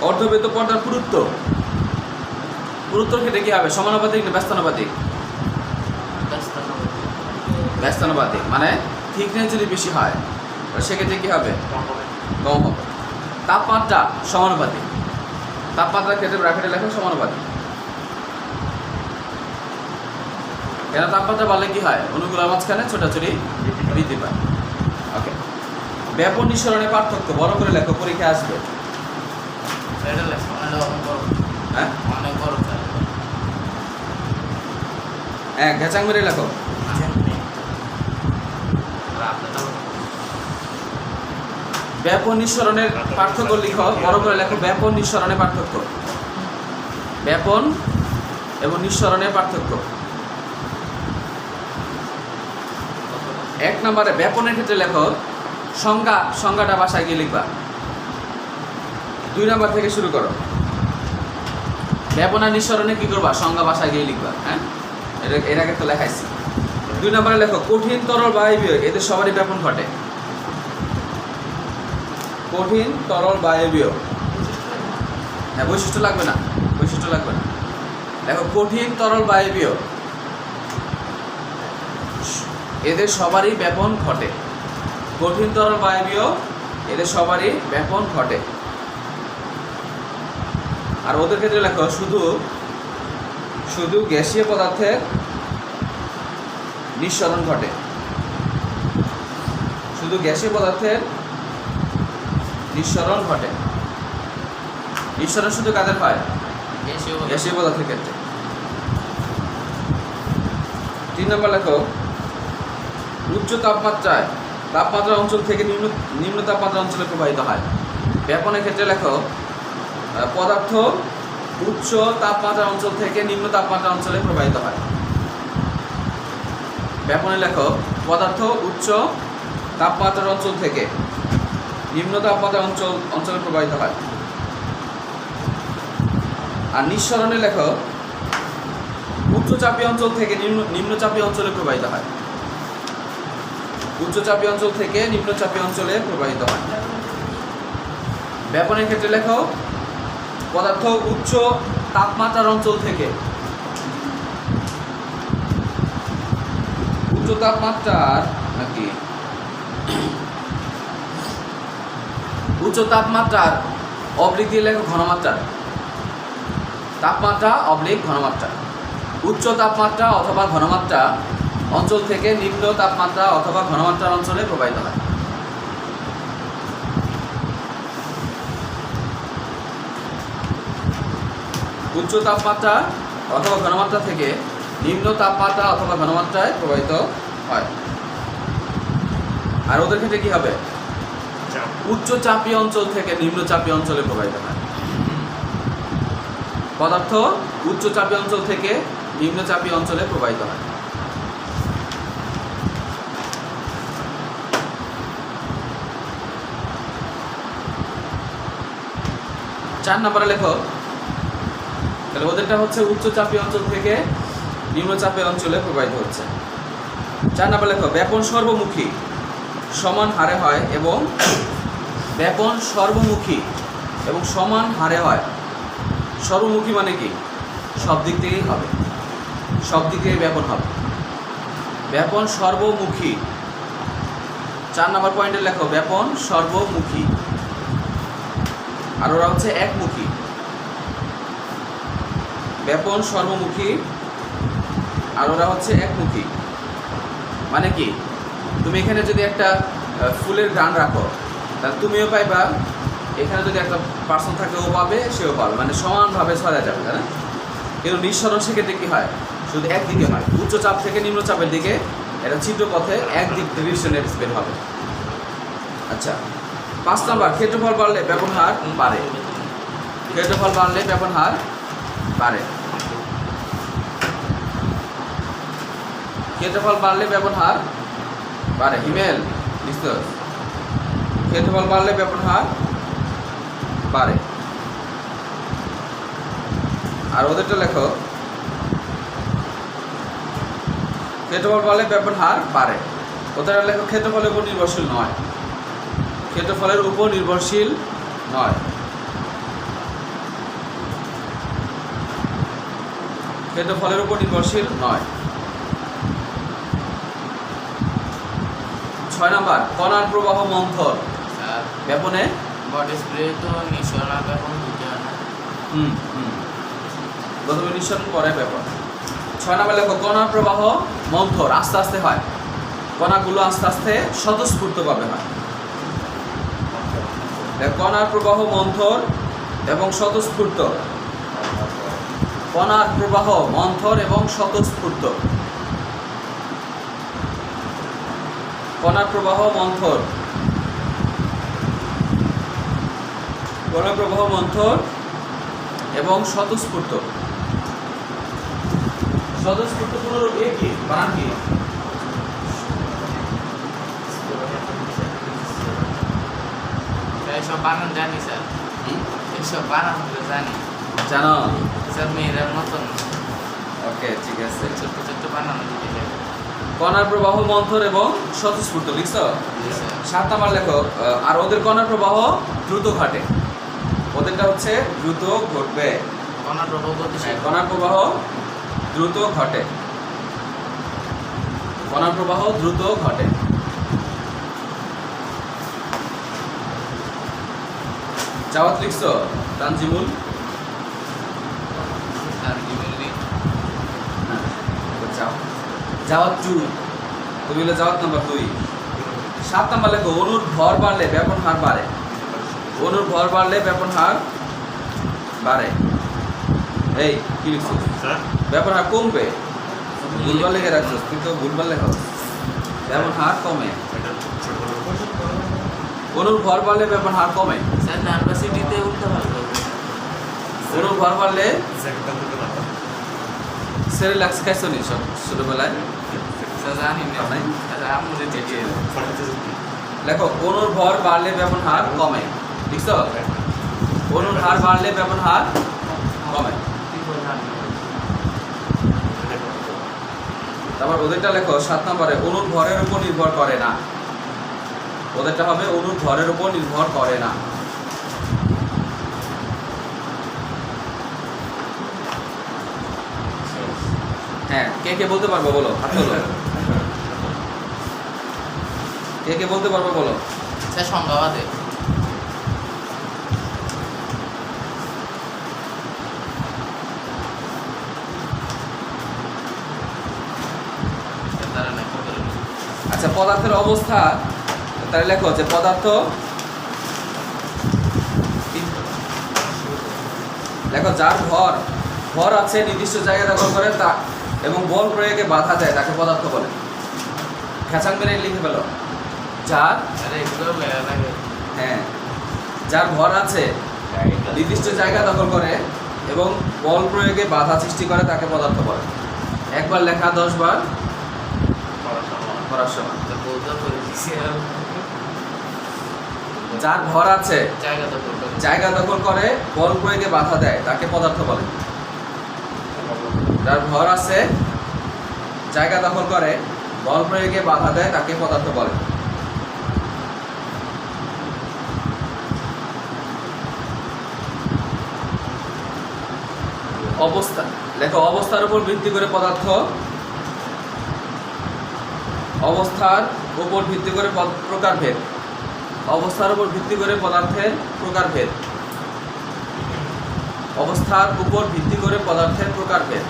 অর্ধবৃত্ত পর্দার পুরুত্বর ক্ষেত্রে কি হবে? সমানুপাতিক না ব্যস্তানুপাতিক? ব্যস্তানুপাতিক। মানে থিকনেস যদি বেশি হয় সেক্ষেত্রে কি হবে? কম হবে। তাপমাত্রা সমানুপাতিক, তাপমাত্রার ক্ষেত্রে ব্র্যাকেটে লেখো সমানুপাতিক। কেন? তাপমাত্রা বাড়লে কি হয়? অণুগুলোর মাঝখানে ছোটাছুটি বৃদ্ধি পায়। ওকে, ব্যাপন নিঃসরণের পার্থক্য বড় করে লেখো, পরীক্ষায় আসবে। হ্যাঁ, ঘেঁচাং মেরে লেখো। ব্যাপন নিঃসরণের পার্থক্য লিখো, বড় করে লেখো। ব্যাপন নিঃসরণের পার্থক্য, ব্যাপন এবং নিঃসরণের পার্থক্য। 1 নম্বরে ব্যাপনের ক্ষেত্রে লেখো সংজ্ঞাটা বাসায় গিয়ে লিখবা। 2 নম্বর থেকে শুরু করো। ব্যাপন আর নিঃসরণে কি করবা? সংজ্ঞা বাসায় গিয়ে লিখবা। হ্যাঁ, এর আগে তো লেখাইছি। 2 নম্বরে লেখো কঠিন, তরল, বায়বীয় এদের সবারই ব্যাপন ঘটে। কঠিন, তরল, বায়বীয়। হ্যাঁ, বৈশিষ্ট্য লাগবে না। দেখো কঠিন, তরল, বায়বীয় এদের সবারই ব্যাপন ঘটে। কঠিন, তরল, বায়বীয় এদের সবারই ব্যাপন ঘটে। আর ওদের ক্ষেত্রে লেখো শুধু গ্যাসীয় পদার্থের নিঃসরণ ঘটে। শুধু গ্যাসীয় পদার্থের নিঃসরণ ঘটে। নিঃসরণ শুধু কাদের হয়? গ্যাসীয় পদার্থের ক্ষেত্রে। 3 নম্বর লেখো উচ্চ তাপমাত্রা অঞ্চল থেকে নিম্ন তাপমাত্রা অঞ্চলে প্রবাহিত হয়। ব্যাপনের ক্ষেত্রে লেখো পদার্থ উচ্চ তাপমাত্রা অঞ্চল থেকে নিম্ন তাপমাত্রা অঞ্চলে প্রবাহিত হয়। ব্যাপনে লেখো পদার্থ উচ্চ তাপমাত্রার অঞ্চল থেকে নিম্ন তাপমাত্রা অঞ্চলে প্রবাহিত হয়। আর নিঃসরণে লেখো উচ্চচাপী অঞ্চল থেকে নিম্নচাপী অঞ্চলে প্রবাহিত হয়। উচ্চচাপী অঞ্চল থেকে নিম্নচাপী অঞ্চলে প্রবাহিত হয়। ব্যাপনের ক্ষেত্রে লেখো পদার্থ উচ্চ তাপমাত্রার অঞ্চল থেকে উচ্চ তাপমাত্রার নাকি উচ্চ তাপমাত্রার অবলিক দিয়ে লেখো ঘনমাত্রা। তাপমাত্রা অবলিক ঘনমাত্রা। উচ্চ তাপমাত্রা অথবা ঘনমাত্রা অঞ্চল থেকে নিম্ন তাপমাত্রা অথবা ঘনমাত্রার অঞ্চলে প্রবাহিত হয়। উচ্চ তাপমাত্রা অথবা ঘনমাত্রা থেকে নিম্ন তাপমাত্রা অথবা ঘনমাত্রায় প্রবাহিত হয়। আর ওদের ক্ষেত্রে কি হবে? চাপ। উচ্চ চাপীয় অঞ্চল থেকে নিম্ন চাপীয় অঞ্চলে প্রবাহিত হয়। পদার্থ উচ্চ চাপীয় অঞ্চল থেকে নিম্ন চাপীয় অঞ্চলে প্রবাহিত হয়। চার নম্বরে লেখো, তাহলে ওদেরটা হচ্ছে উচ্চ চাপীয় অঞ্চল থেকে নিম্ন চাপীয় অঞ্চলে প্রবাহিত হচ্ছে। 4 নম্বর লেখো, ব্যাপন সর্বমুখী সমান হারে হয় এবং ব্যাপন সর্বমুখী এবং সমান হারে হয়। সর্বমুখী মানে কি? সব দিক থেকেই হবে, সব দিক থেকে ব্যাপন হবে। ব্যাপন সর্বমুখী। 4 নম্বর পয়েন্টে লেখো, ব্যাপন সর্বমুখী। আর ওরা হচ্ছে একমুখী। ব্যাপন সর্বমুখী আর ওরা হচ্ছে একমুখী। মানে কি? তুমি এখানে যদি একটা ফুলের গান রাখো, তাহলে তুমিও পাইবা, এখানে যদি একটা পার্সন থাকে ও পাবে, সেও পাবে, মানে সমানভাবে ছড়া যাবে, তাই না? কিন্তু নিঃসরণ সেক্ষেত্রে কী হয়? শুধু একদিকে হয়। উচ্চ চাপ থেকে নিম্ন চাপের দিকে এটা ছিদ্র পথে একদিক ডিরেকশনে বের হবে। আচ্ছা, 5 নম্বর, ক্ষেত্রফল বাড়লে ব্যাপন হার বাড়ে। ক্ষেত্রফল বাড়লে ব্যাপন হার বাড়ে। ক্ষেত্রফল বাড়লে ব্যাপন হার বাড়ে। হিমেল নিশ্চয়, ক্ষেত্রফল বাড়লে ব্যাপন হার বাড়ে। আর ওদেরটা লেখো, ক্ষেত্রফল বাড়লে ব্যাপন হার বাড়ে। ওদের লেখো, ক্ষেত্রফলের উপর নির্ভরশীল নয়। ক্ষেত্রফলের উপর নির্ভরশীল নয়। ক্ষেত্রফলের উপর নির্ভরশীল নয়। 6 নম্বর, কণার প্রবাহ মন্থর স্যার ব্যাপনে। বডি স্প্রে তো নিঃসরণ আর ব্যাপন দুটো হয় না? প্রথমে নিঃসরণ পরে ব্যাপন। 6 নম্বর লেখো, কণার প্রবাহ মন্থর আস্তে আস্তে হয়। কণাগুলো আস্তে আস্তে স্বতঃস্ফূর্তভাবে হয়। কণার প্রবাহ মন্থর এবং স্বতঃস্ফূর্ত। কণার প্রবাহ মন্থর এবং স্বতঃস্ফূর্ত। কণার প্রবাহ মন্থর, কণার প্রবাহ মন্থর এবং স্বতঃস্ফূর্ত। স্বতঃস্ফূর্ত পুনরূপ এ কি? বানান কি? এইসব বানান জানি স্যার, এইসব বানানগুলো জানি। জানো? স্যার মেয়েদের মতন ওকে, ঠিক আছে। ছোট্ট ছোট্ট বানানো দিতে যাবে। কণার প্রবাহ মন্থর এবং স্বতঃস্ফূর্ত লিখছো? 7 নম্বর লেখো, আর ওদের কণার প্রবাহ দ্রুত ঘটে। ওদেরটা হচ্ছে দ্রুত ঘটবে। কণার প্রভাব গতিশীল। কণার প্রবাহ দ্রুত ঘটে। কণার প্রবাহ দ্রুত ঘটে। জাওয়াত লিখছো? তানজিমুল? আর কি বললি? জাওয়াত 2, তুমি হলো জাওয়াত নাম্বার 2। 7 নম্বর লেখো, অণুর ভর বাড়লে ব্যাপন হার বাড়ে। অণুর ভর বাড়লে ব্যাপন হার বাড়ে। এই কি লিখছো? স্যার ব্যাপন হার কমবে। ভুলবার লেগে রাখছো, কিন্তু ভুলবার লেখা ব্যাপন হার কমে। এটা ছোট অণুর ভর বাড়লে ব্যাপন হার কমে। স্যার নার্ভাসিটিতে উঠতে পারবো। অণুর ভর বাড়লে সেকেন্ডটা দিতে না। সেরেলাক্স খাইছো নি সব ছোটবেলায়? স্যার জানি না। নাই? স্যার আমুলে চেটিয়ে লেখো, অণুর ভর বাড়লে ব্যাপন হার কমে। লিখছো? অণুর হার বাড়লে ব্যাপন হার কমে। তারপর ওদেরটা লেখো 7 নম্বরে, অণুর ভরের উপর নির্ভর করে না। ওদেরটা হবে অণুর ভরের উপর নির্ভর করে না। হ্যাঁ, কে কে বলতে পারবো বলো, হাত তোলো। কে কে বলতে পারবো বলো। স্যার সংজ্ঞাবাদে পদার্থের অবস্থা, তাহলে লেখো যে পদার্থ, লেখো যার ভর আছে নির্দিষ্ট জায়গা দখল করে তা এবং বল প্রয়োগে বাধা দেয় তাকে পদার্থ বলে। খেঁচাং মেরে লিখে ফেলো। যার আরে এগুলো লাগে। হ্যাঁ, যার ভর আছে নির্দিষ্ট জায়গা দখল করে এবং বল প্রয়োগে বাধা সৃষ্টি করে তাকে পদার্থ বলে। একবার লেখা 10 বার করার সময়। তো বলতে করে দিছি যার ভর আছে জায়গা তো করতে জায়গা দখল করে বল প্রয়োগে বাধা দেয় তাকে পদার্থ বলে। যার ভর আছে জায়গা দখল করে বল প্রয়োগে বাধা দেয় তাকে পদার্থ বলে। অবস্থা, লেখো অবস্থার উপর ভিত্তি করে পদার্থ, অবস্থার উপর ভিত্তি করে প্রকারভেদ, অবস্থার উপর ভিত্তি করে পদার্থের প্রকারভেদ, অবস্থার উপর ভিত্তি করে পদার্থের প্রকারভেদ।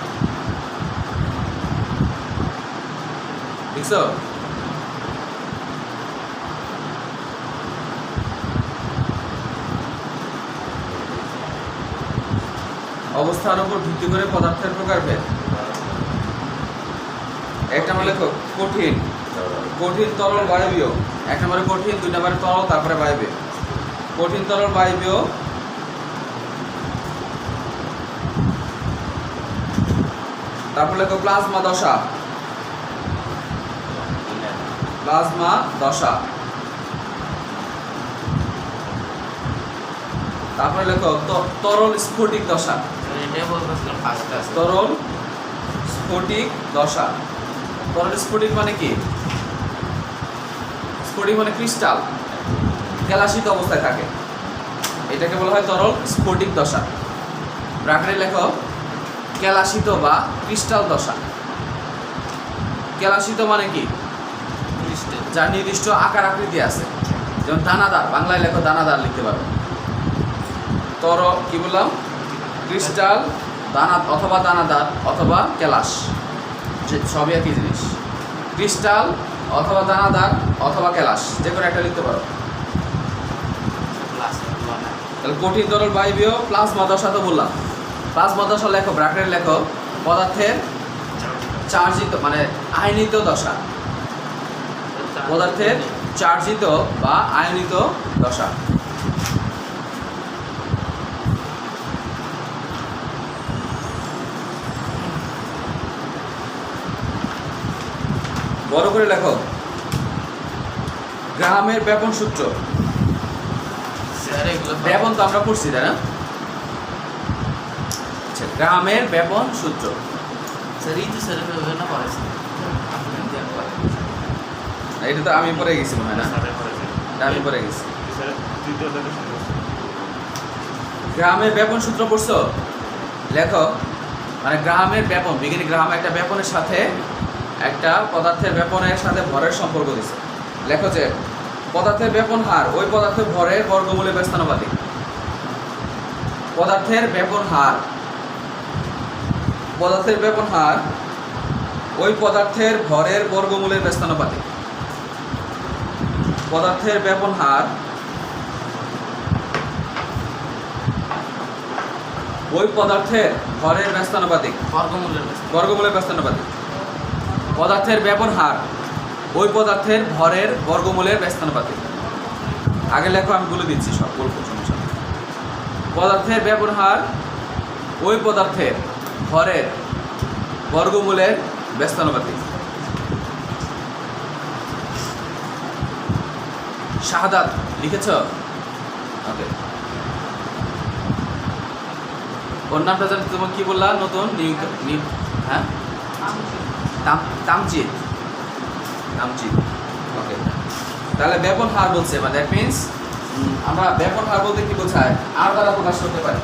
বুঝছো? অবস্থার উপর ভিত্তি করে পদার্থের প্রকারভেদ। এক নম্বর লেখো কঠিন, কঠিন তরল বায়বীয়। এক নম্বরে কঠিন, 2 নম্বরে তরল, তারপরে বায়বীয়। কঠিন তরল বায়বীয়, তারপর লেখো প্লাজমা দশা, প্লাজমা দশা। তারপরে লেখো তরল স্ফটিক দশা, এটাই বলতেছিলাম ফার্স্ট ক্লাস। তরল স্ফটিক দশা। তরল স্ফটিক মানে কি? স্ফটিক মানে ক্রিস্টাল, কেলাসিত অবস্থায় থাকে, এটাকে বলা হয় তরল স্ফটিক দশা। ব্র্যাকেটে লেখো কেলাসিত বা ক্রিস্টাল দশা। কেলাসিত মানে কি? যার নির্দিষ্ট আকার আকৃতি আছে, যেমন দানাদার, বাংলায় লেখো দানাদার লিখতে পারো। কি বললাম? ক্রিস্টাল, অথবা দানাদার অথবা কেলাস, সবই একই জিনিস। ক্রিস্টাল অথবা দানাদার অথবা কেলাস, যে কোনো একটা লিখতে পারো। তাহলে কঠিন তরল বায়বীয়, প্লাজমা দশা তো বললাম। প্লাজমা দশা লেখো, ব্র্যাকেটে লেখো পদার্থের চার্জিত মানে আয়নিত দশা, পদার্থের চার্জিত বা আয়নিত দশা। বড় করে লেখো গ্রাহামের ব্যাপন সূত্র। স্যার এগুলো ব্যাপন তো আমরা পড়ছি, তাই না? আচ্ছা, গ্রাহামের ব্যাপন সূত্র। স্যার এই তো স্যার না পড়াইছি আপনি দেন পড়াই। এটা তো আমি পড়ে গেছি মনে হয় না? সাথে করেছে এটা আমি পড়ে গেছি। স্যার তৃতীয় থেকে শুরু করছি। গ্রাহামের ব্যাপন সূত্র পড়ছো? লেখো, মানে গ্রাহামের ব্যাপন, বিজ্ঞানী গ্রাহাম একটা ব্যাপনের সাথে একটা পদার্থের ব্যাপনের সাথে ভরের সম্পর্ক দিছে। লেখো যে পদার্থের ব্যাপন হার ওই পদার্থের ভরের বর্গমূলে ব্যস্তানুপাতিক। পদার্থের ব্যাপন হার, পদার্থের ব্যাপন হার ওই পদার্থের ভরের বর্গমূলের ব্যস্তানুপাতিক। পদার্থের ব্যাপন হার ওই পদার্থের ভরের ব্যস্তানুপাতিক, বর্গমূলের ব্যস্তানুপাতিক। পদার্থের ব্যাপন হার ওই পদার্থের ভরের বর্গমূলের ব্যস্তানুপাতিক। আগে লেখো, আমি বলে দিচ্ছি সব, বলবো, সমস্যা নেই। পদার্থের ব্যাপন হার ওই পদার্থের ভরের বর্গমূলের ব্যস্তানুপাতিক। শাহাদাত লিখেছ? ওকে। ওর নামটা জানি তোমার কি বললা? নতুন হ্যাঁ, তামজিদ। তামজিদ, ওকে। তাহলে ব্যাপন হার বলছে, মানে দ্যাট মিনস আমরা ব্যাপন হার বলতে কি বোঝায়? আর দ্বারা প্রকাশ করতে পারি।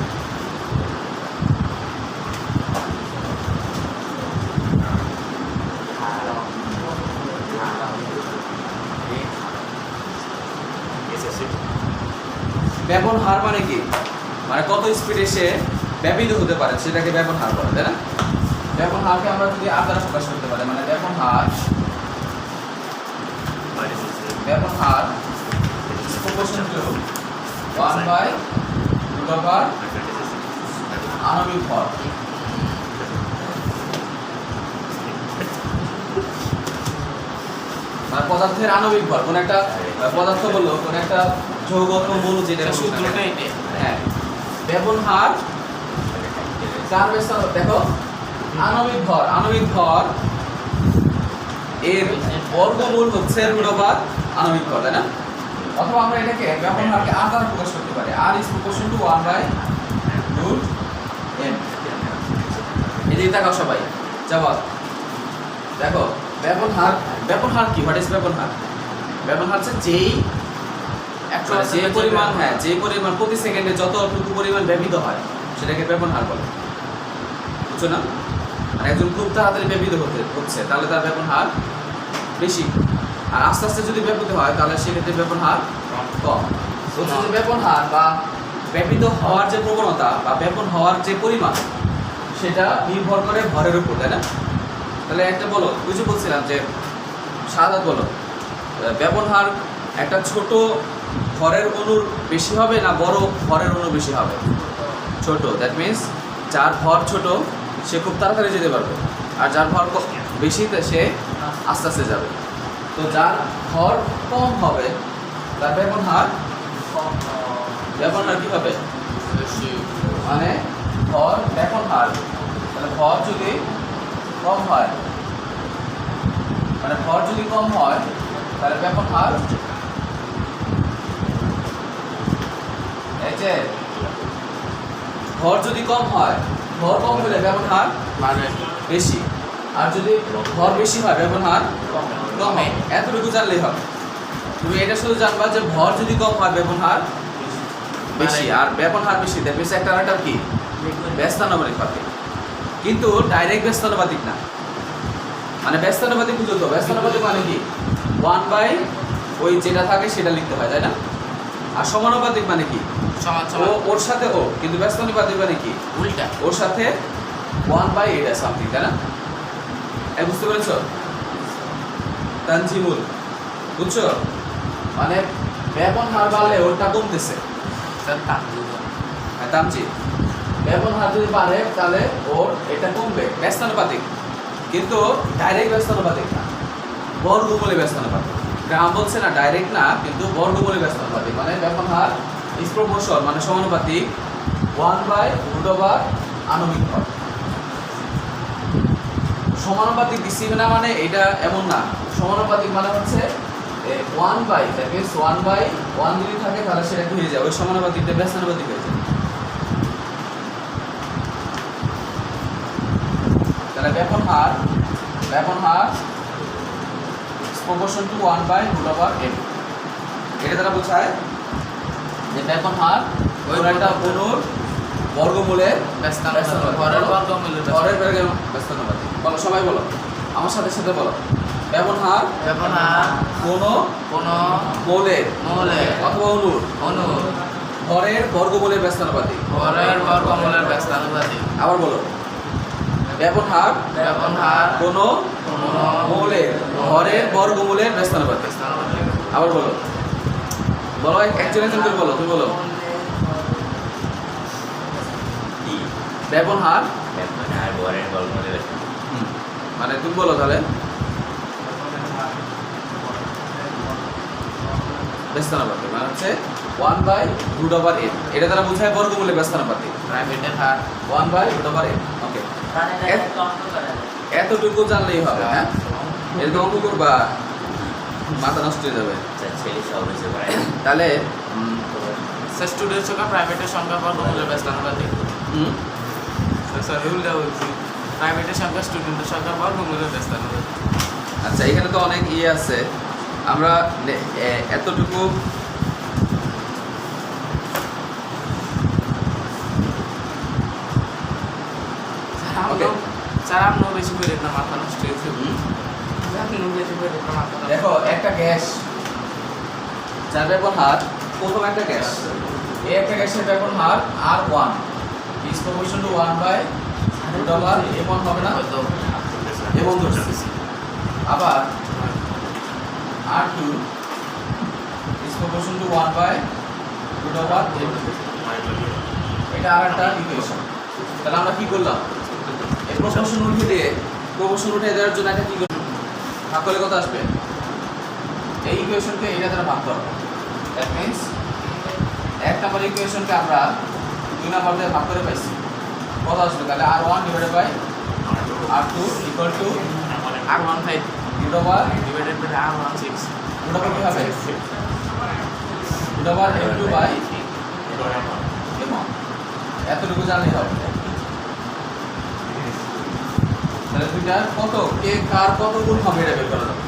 ব্যাপন হার মানে কি? মানে কত স্পিডে সে ব্যাপিত হতে পারে, সেটাকে ব্যাপন হার বলে, তাই না? ব্যাপন হারকে আমরা যদি আর দ্বারা প্রকাশ করতে পারি, মানে ব্যাপন হার ব্যবহার is proportional to 1 by root over আণবিক ভর। মানে পদার্থের আণবিক ভর, কোন একটা পদার্থ বললো, কোন একটা যৌগ অথবা মৌল যেটা এটা বলুক না সূত্রটা কেন। এটা। হ্যাঁ, ব্যবহার চার বেসাল, দেখো আণবিক ভর এর বর্গমূল হচ্ছে রুট ওভার আণবিক ভর, তাই না? অথবা আমরা এটাকে ব্যবহারকে আর দ্বারা প্রকাশ করতে পারি, আর is proportion to 1 by root M. এদিকে তাকাও সবাই, জবাব দেখো। ব্যবহার কি? হোয়াট ইজ ব্যবহার? ব্যবহার হচ্ছে যেই যে পরিমাণ, হ্যাঁ, যে পরিমাণ প্রতি সেকেন্ডে যতটুকু পরিমাণ ব্যবহৃত হয় সেটাকে ব্যবহার বলে, বুঝছো না? মানে একজন খুব তাড়াতাড়ি ব্যবহৃত হচ্ছে তাহলে তার ব্যবহার বেশি, আর আস্তে আস্তে যদি ব্যবহৃত হয় তাহলে সেক্ষেত্রে ব্যবহার কম। বলছে যে ব্যবহার বা ব্যবহৃত হওয়ার যে প্রবণতা বা ব্যবহার হওয়ার যে পরিমাণ সেটা নির্ভর করে ভরের উপর, তাই না? তাহলে একটা বলো, বুঝে বলছিলাম যে সাদা বলো, ব্যবহার একটা ছোট ভরের অণুর বেশি হবে না বড় ভরের অণু বেশি হবে? ছোট। দ্যাট মিনস যার ভর ছোট সে খুব তাড়াতাড়ি যেতে পারবে, আর যার ভর বেশি সে আস্তে আস্তে যাবে। তো যার ভর কম হবে তার ব্যবহার কি হবে? মানে ভর ব্যবহার, তাহলে ভর যদি কম হয়, মানে ভর যদি কম হয় তাহলে ব্যবহার, এই যে ভর যদি কম হয়, ভর কম হলে ব্যবহার মানে বেশি, আর যদি ভর বেশি হয় ব্যবহার কম হয়। এতটুকু জানলেই হবে। তুমি এটা শুধু জানবা যে ভর যদি কম হয় ব্যবহার বেশি, আর ব্যবহার বেশি দেখবে একটা আরেকটা কি ব্যস্তানুপাতিক পাবে, কিন্তু ডাইরেক্ট ব্যস্তানুপাতিক না। মানে ব্যস্তানুপাতিক বুঝো তো, ব্যস্তানুপাতিক মানে কি 1 বাই ওই যেটা থাকে সেটা লিখতে হয়, তাই না? আর সমানুপাতিক মানে কি সমান ও সমান ওর সাথে ও, কিন্তু ব্যস্তানুপাতিক মানে কি উল্টা। ওর সাথে 1 বাই এটা সামথিং, তাই না? এই বুঝতে পেরেছো? তানজিমুল, বুঝছো? মানে ব্যবহার বাড়লে ওটা কমতেছে। হ্যাঁ, তামজি, ব্যবহার যদি বাড়ে তাহলে ওর এটা কমবে, ব্যস্তানুপাতিক, কিন্তু ডাইরেক্ট ব্যস্তানুপাতিক না, বর্গমূলে ব্যস্তানুপাতিক। গ্রাম বলছে না, ডাইরেক্ট না, কিন্তু বর্গমূলে ব্যস্তানুপাতিক। মানে ব্যবহার ইজ প্রপোর্শন, মানে সমানুপাতিক 1 বাই রুট ওভার আণবিক ভর। সমানুপাতিক দিচ্ছি না মানে এটা এমন না, সমানুপাতিক মানে হচ্ছে 1 বাই, দ্যাট মিন্স 1 বাই 1 যদি থাকে তাহলে সেটা কি হয়ে যায়, ওই সমানুপাতিকটা ব্যস্তানুপাতিক হয়ে যায়। তাহলে ব্যবহার proportion to 1 by root over m। এটা দ্বারা বোঝায় যে ব্যবহার ওই একটা অণুর বর্গমূলের ব্যস্তানুপাতিক, ভরের বর্গমূলের ভরের ব্যস্তানুপাতিক। বলো সবাই, বলো আমার সাথে সাথে বলো। ব্যবহার কোনো মৌলের অথবা অণুর ভরের বর্গমূলের ব্যস্তানুপাতিক। আবার বলো, ব্যবহার কোনো মৌলের ভরের বর্গমূলের ব্যস্তানুপাতিক। আবার বলো, বলো একজন করে বলো, তুমি বলো। ব্যবহার ভরের বর্গমূলের মানে তুমি বলো তাহলে ব্যস্তানুপাতিক মানে হচ্ছে 1 বাই রুট ওভার m। এটা দ্বারা বোঝায় বর্গমূলের ব্যস্তানুপাতিক, প্রাইভেটের হার 1 বাই রুট ওভার m। ওকে, এতটুকু জানলেই হবে। হ্যাঁ, এরকম অঙ্ক করবা মাথা নষ্ট হয়ে যাবে। ছেলে সব কিছু করে। তাহলে স্টুডেন্টের সংখ্যা প্রাইভেটের সংখ্যা বর্গমূলের ব্যস্তানুপাতিক। সরি উল্টা বলছি, প্রাইভেটের সংখ্যা স্টুডেন্টের সংখ্যা বর্গমূলের ব্যস্তানুপাতিক। আচ্ছা, এখানে তো অনেক আছে, আমরা এতটুকু স্যার আপনিও বেশি করে না, মাথা নষ্ট হয়েছে। আপনিও বেশি করে না, মাথা নষ্ট। দেখো একটা গ্যাস যার ব্যবহার, প্রথম একটা গ্যাস, এই একটা গ্যাসের ব্যবহার R1 is proportional to 1 by root over m1 হবে না? হয়তো m1 ধরছি। আবার R2 proportional to 1 by root over m2 এটা আরেকটা ইকুয়েশন তাহলে আমরা কি করলাম এই প্রপোর্শন উঠে দেওয়ার জন্য এটা কি করব ভাগ করলে কত আসবে এই ইকুয়েশনকে এটা দ্বারা ভাগ করব দ্যাট মিন্স এক নাম্বার ইকুয়েশনকে আমরা দুই নাম্বার দিয়ে ভাগ করে পাইছি কত আসবে তাহলে r1 divided by r2 equal to R15 root over divided by R16 root over কি হবে root over m2 by m1 এতটুকু জানলেই হবে তাহলে দুইটার কত কে কার কত গুণ হবে এটা বের করা যাবে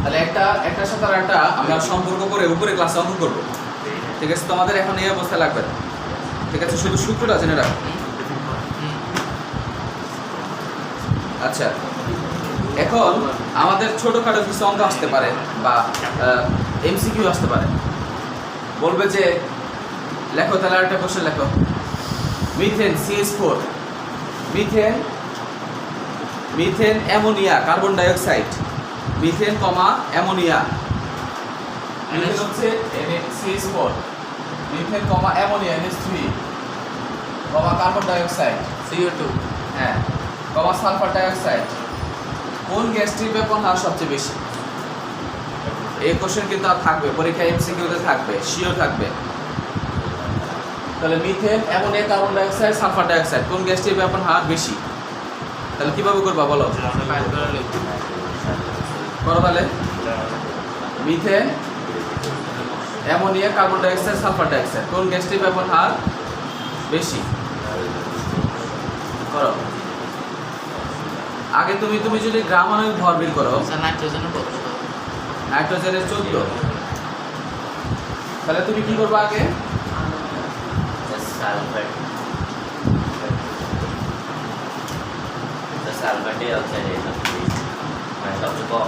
তাহলে একটার সাথে আরেকটা আমরা সম্পর্ক করে উপরে ক্লাসে অঙ্কন করব ঠিক আছে তোমাদের এখন এই অবস্থা লাগবে না ঠিক আছে শুধু সূত্রটা জেনে রাখো আচ্ছা এখন আমাদের ছোটখাটো কিছু অঙ্ক আসতে পারে বা এমসিকিউ আসতে পারে বলবে যে লেখো তাহলে আরেকটা কোশ্চেন লেখো methane CH4 methane ammonia carbon die oxide methane কমা অ্যামোনিয়া মিথেন হচ্ছে CH4 মিথেন কমা অ্যামোনিয়া NH3 কমা কার্বন ডাই অক্সাইড CO2 হ্যাঁ কমা সালফার ডাই অক্সাইড কোন গ্যাসটির ব্যাপন হার সবচেয়ে বেশি এই কোশ্চেন কিন্তু আর থাকবে পরীক্ষায় এমসিকিউতে থাকবে শিওর থাকবে তাহলে methane ammonia carbon die oxide sulphur die oxide কোন গ্যাসটির ব্যাপন হার বেশি তাহলে কিভাবে করবা বলো করো তাহলে methane ammonia carbon die oxide sulphur die oxide কোন গ্যাসটির ব্যাপন হার বেশি করো আগে তুমি যদি গ্রামাণবিক ভর বের করো নাইট্রোজেনের কত নাইট্রোজেনের 14 তাহলে তুমি কি করবে আগে সালফার অক্সাইড মানে সবচেয়ে কম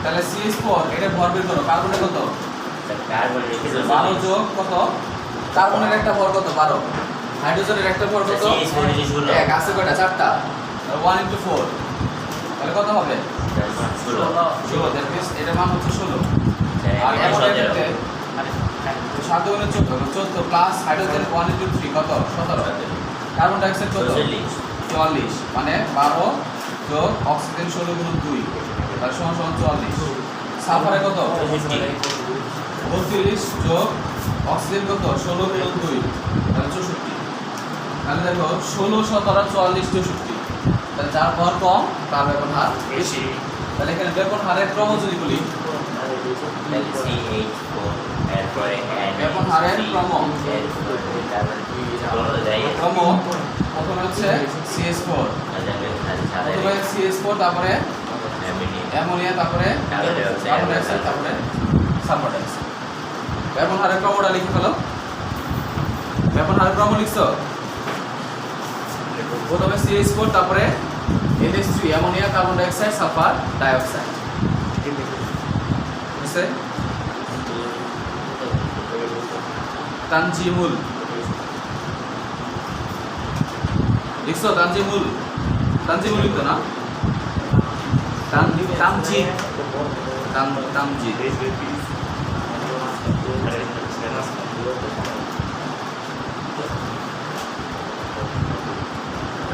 তাহলে CH4 এটা ভর বের করো কার্বনের কত কার্বন 12 যোগ কত কার্বনের একটা ভর কত 12 হাইড্রোজেনের একটা ভর কত এক আছে কয়টা চারটা 1 into 4 তাহলে কত হবে 16 দ্যাট মিন্স এটার মান হচ্ছে 16 আর অ্যামোনিয়ার ক্ষেত্রে 7 গুণে 14 প্লাস হাইড্রোজেন 1 into 3 কত 17 কার্বন ডাই অক্সাইড কত 44 মানে 12 যোগ অক্সিজেন 16 গুণ 2 তার সমান সমান 44 সালফারে কত 32 যোগ অক্সিজেন কত 16 গুণ 2 তাহলে 64 তাহলে দেখো 16 17 44 64 তাহলে যার ভর কম তার ব্যাপন হার বেশি তাহলে এখানে ব্যাপন হারের ক্রম যদি বলি ব্যাপন হারের ক্রম প্রথমে হচ্ছে CH4 প্রথমে CH4 তারপরে অ্যামোনিয়া তারপরে কার্বন ডাই অক্সাইড তারপরে সালফার ডাই অক্সাইড ব্যাপন হারের ক্রমটা লিখে ফেলো ব্যাপন হারের ক্রম লিখছো প্রথমে CH4 তারপরে NH3 ammonia carbon die oxide sulphur die oxide বুঝছে তানজিমুল লিখছো তানজিমুল লিখতো না তামজিদ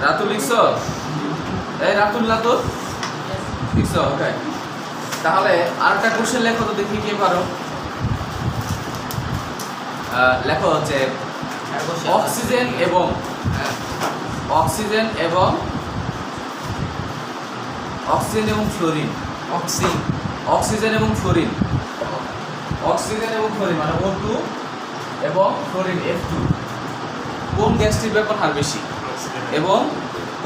রাতুল লিখছো এই রাতুল না তো লিখছো ওকে তাহলে আরেকটা কোশ্চেন লেখো তো দেখি কি পারো লেখো হচ্ছে অক্সিজেন এবং ফ্লোরিন অক্সিজেন এবং ফ্লোরিন মানে O2 এবং ফ্লোরিন F2 কোন গ্যাসটির ব্যাপন হার বেশি এবং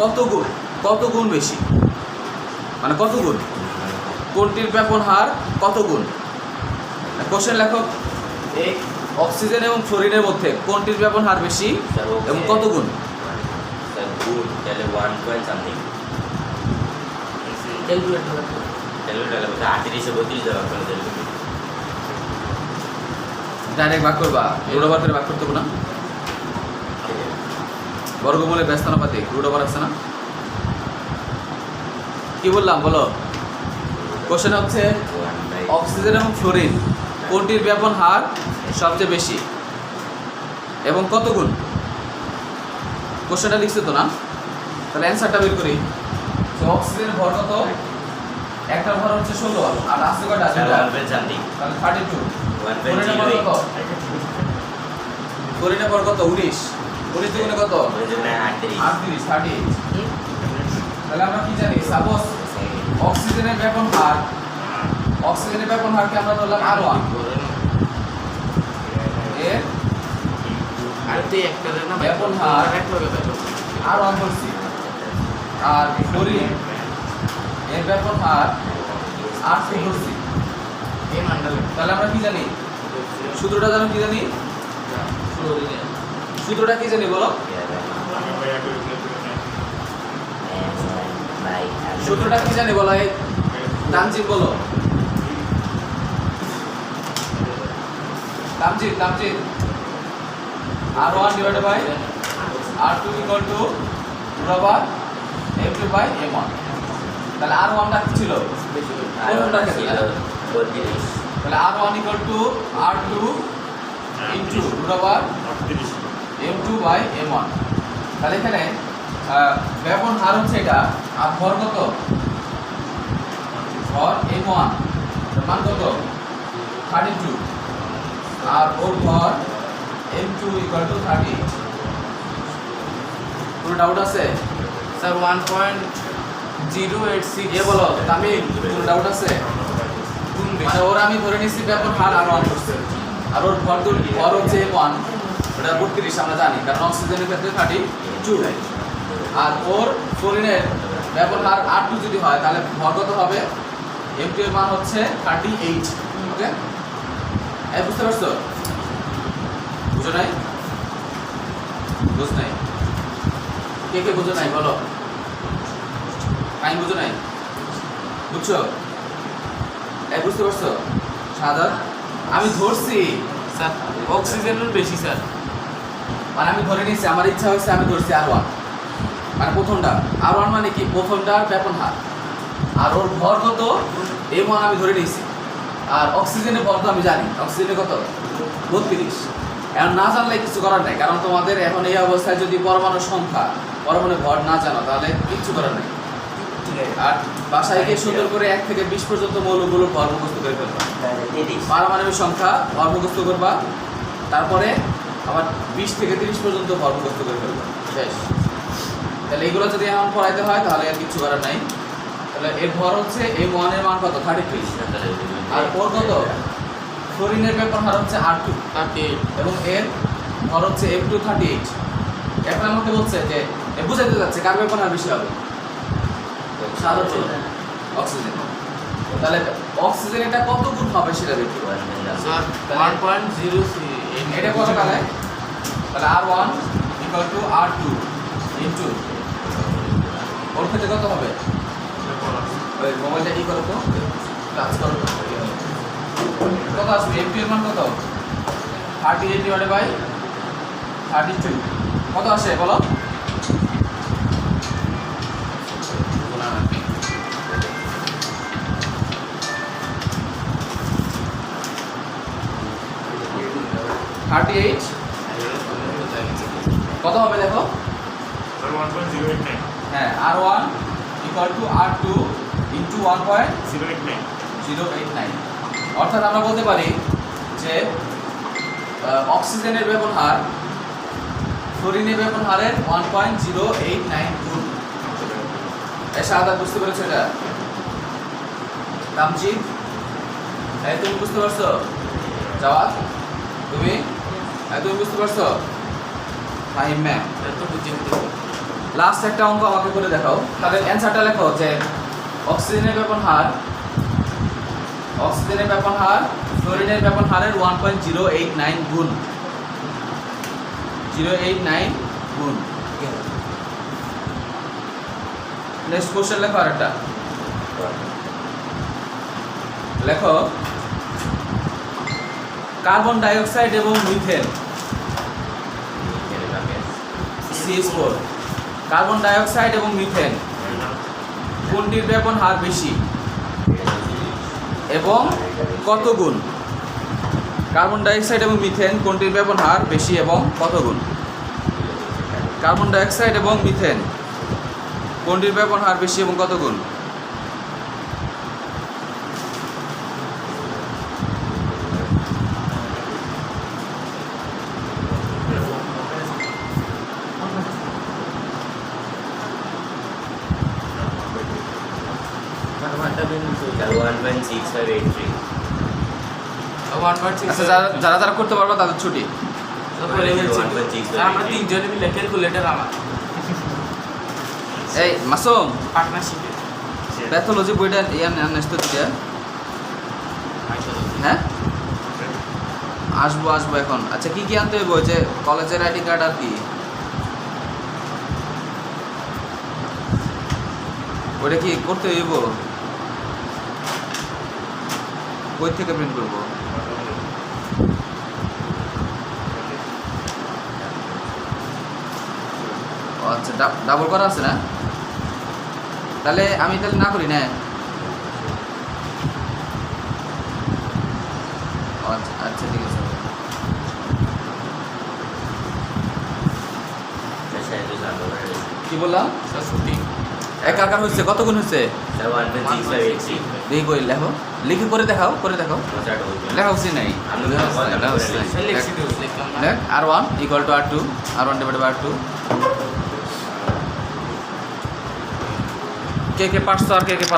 কত গুণ বেশি মানে কত গুণ কোনটির ব্যাপন হার কত গুণ কোশ্চেন লেখো এই অক্সিজেন এবং ফ্লোরিনের মধ্যে কোনটির ব্যাপন হার বেশি এবং কত গুণ তাহলে 1 পয়েন্ট সামথিং ডাইরেক্ট ভাগ করবা রুট ওভার করে ভাগ করতে হবে না বর্গমূলে ব্যস্তানুপাতিক রুট ওভার আছে না কি বললাম বলো কোশ্চেন হচ্ছে অক্সিজেন এবং ফ্লোরিন কোনটির ব্যাপন হার সবচেয়ে বেশি এবং কত গুণ? কোশ্চেনটা লিখছে তো না, তাহলে অ্যান্সারটা বের করি। তো অক্সিজেনের ভর কত? একটার ভর হচ্ছে 16 আর আছে কয়টা? স্যার দুইটা। 1.something তাহলে 32। ফ্লোরিনের ভর কত? ফ্লোরিনের ভর কত? 19 দুগুণে কত? 38 38। তাহলে আমরা কি জানি? সাপোজ অক্সিজেনের ব্যাপন হারকে আমরা ধরলাম R1 এর আর তুই একটা না ব্যাপন হার এক লগে দেখো R1 ধরছি, আর ফ্লোরিন এর ব্যাপন হার R2 ধরছি। এই মান্ডালে তাহলে আমরা কি জানি? সূত্রটা জানো? কি জানি? সূত্রটা কি জানি বলো? সূত্রটা কি জানি বলো? এই তামজিদ বলো। Tamjid R1 divided by R2 equal to বরাবর M2 by M1। তাহলে R1 টা কি ছিল? কোনটা ছিল? তাহলে R1 equal to R2 into বরাবর M2 by M1। তাহলে এখানে ব্যাপন হার হচ্ছে এটা, আর ভর কত? ভর M1 মান কত? 32, আর ওর ভর M2 equal to 38। কোনো ডাউট আছে? স্যার 1.086 এ বলো তামিল, কোনো ডাউট আছে? গুণ মানে বেশি ওর আমি ধরে নিচ্ছি ব্যাপন হার R1 করছে, আর ওর ভর হচ্ছে M1, ওটা 32 আমরা জানি, কারণ অক্সিজেনের ক্ষেত্রে 32। আর ওর ফ্লোরিনের ব্যাপন হার R2 যদি হয় তাহলে ভর কত হবে? M2 এর মান হচ্ছে 38। ওকে, এই বুঝতে পারছো? বুঝো নাই? বুঝ নাই? কে বুঝো নাই বলো? বুঝো নাই? বুঝছো? এই বুঝতে পারছো? সাদাত আমি ধরছি, স্যার অক্সিজেনের বেশি স্যার মানে আমি ধরে নিচ্ছি, আমার ইচ্ছা হয়েছে আমি ধরছি R1, মানে প্রথমটা R1 মানে কি? প্রথমটার ব্যাপন হার, আর ওর ভর কত? M1 আমি ধরে নিয়েছি। আর অক্সিজেনের ভর তো আমি জানি, অক্সিজেনের কত? 32। এখন না জানলে কিছু করার নাই, কারণ তোমাদের এখন এই অবস্থায় যদি পরমাণুর সংখ্যা, পরমাণুর ভর না জানো তাহলে কিচ্ছু করার নেই। আর বাসায় গিয়ে সুন্দর করে 1 থেকে 20 পর্যন্ত মৌলগুলোর ভর মুখস্থ করে ফেলবা, পারমাণবিক সংখ্যা ভর মুখস্থ করবা, তারপরে আবার 20 থেকে 30 পর্যন্ত ভর মুখস্থ করে ফেলবা, শেষ। তাহলে এইগুলো যদি এখন পড়াইতে হয় তাহলে আর কিছু করার নাই। তাহলে এর ভর হচ্ছে M1 এর মান কত? 33, আর ওর কত? ফ্লোরিনের ব্যাপন হার হচ্ছে R2 38 এবং এর ভর হচ্ছে M2 38। এখন আমাকে বলছে যে বুঝাইতে যাচ্ছে কার ব্যাপন হার বেশি হবে? অক্সিজেন। তাহলে অক্সিজেন এটা কত গুণ হবে সেটা দেখি। স্যার 1.03 এটা কত তাহলে? তাহলে R1 equal to R2 into ওর ক্ষেত্রে কত হবে? ওই মোবাইলটা কি করো তো, টাচ করো, কত আসবে? M2 এর মান কত? 38 divided by 32 কত আসে বলো? কত হবে দেখো? হ্যাঁ, R1 equal to R2 into 1.089। অর্থাৎ আমরা বলতে পারি যে অক্সিজেনের ব্যাপন হার ফ্লোরিনের ব্যাপন হারের 1.089 গুণ। এসা আদা বুঝতে পেরেছো এটা? তামজিদ, তুমি বুঝতে পারছো? জাওয়াদ, তুমি বুঝতে পারছো? ফাহিম ম্যাম, এত বুঝে লাস্ট একটা অঙ্ক আমাকে করে দেখাও। তাদের অ্যান্সারটা লেখো যে অক্সিজেনের ব্যাপন হার ফ্লোরিনের ব্যাপন হারের 1.089 গুণ। 089 গুণ। নেক্সট কোশ্চেন লেখো আরেকটা। লেখো কার্বন ডাই অক্সাইড এবং methane CH4, carbon die oxide এবং মিথেন কোনটির ব্যাপন হার বেশি? এবং কত গুণ? কার্বন ডাইঅক্সাইড এবং মিথেন কোনটির ব্যবহার বেশি এবং কত গুণ? কার্বন ডাইঅক্সাইড এবং মিথেন কোনটির ব্যবহার বেশি এবং কত গুণ? স্যার 1.6583 আচ্ছা, যারা যারা করতে পারবে তাদের ছুটি। আমরা তিনজনে মিলে ক্যালকুলেটার আমার এই মাসুম, পার্টনারশিপে প্যাথোলজি বইটা আনতো দিকে। হ্যাঁ, আসবো এখন। আচ্ছা, কি কি আনতে হইব? যে কলেজের আইডি কার্ড আর কি? ওইটা কি করতে হইব? কই থেকে প্রিন্ট করব? আচ্ছা, ডাবল করা আছে না? তাহলে আমি না করি না। আচ্ছা আচ্ছা, ঠিক আছে। কি বললাম? স্যার ছুটি একাকার হচ্ছে কত গুণ হচ্ছে? স্যার 1.6583 দেখি কই লেখো, লিখে করে দেখাও, লেখা উচিত নাই। স্যার লিখছি তো লিখলাম না R1 equal to R2, R1 divided by R2। কে পারছো আর কে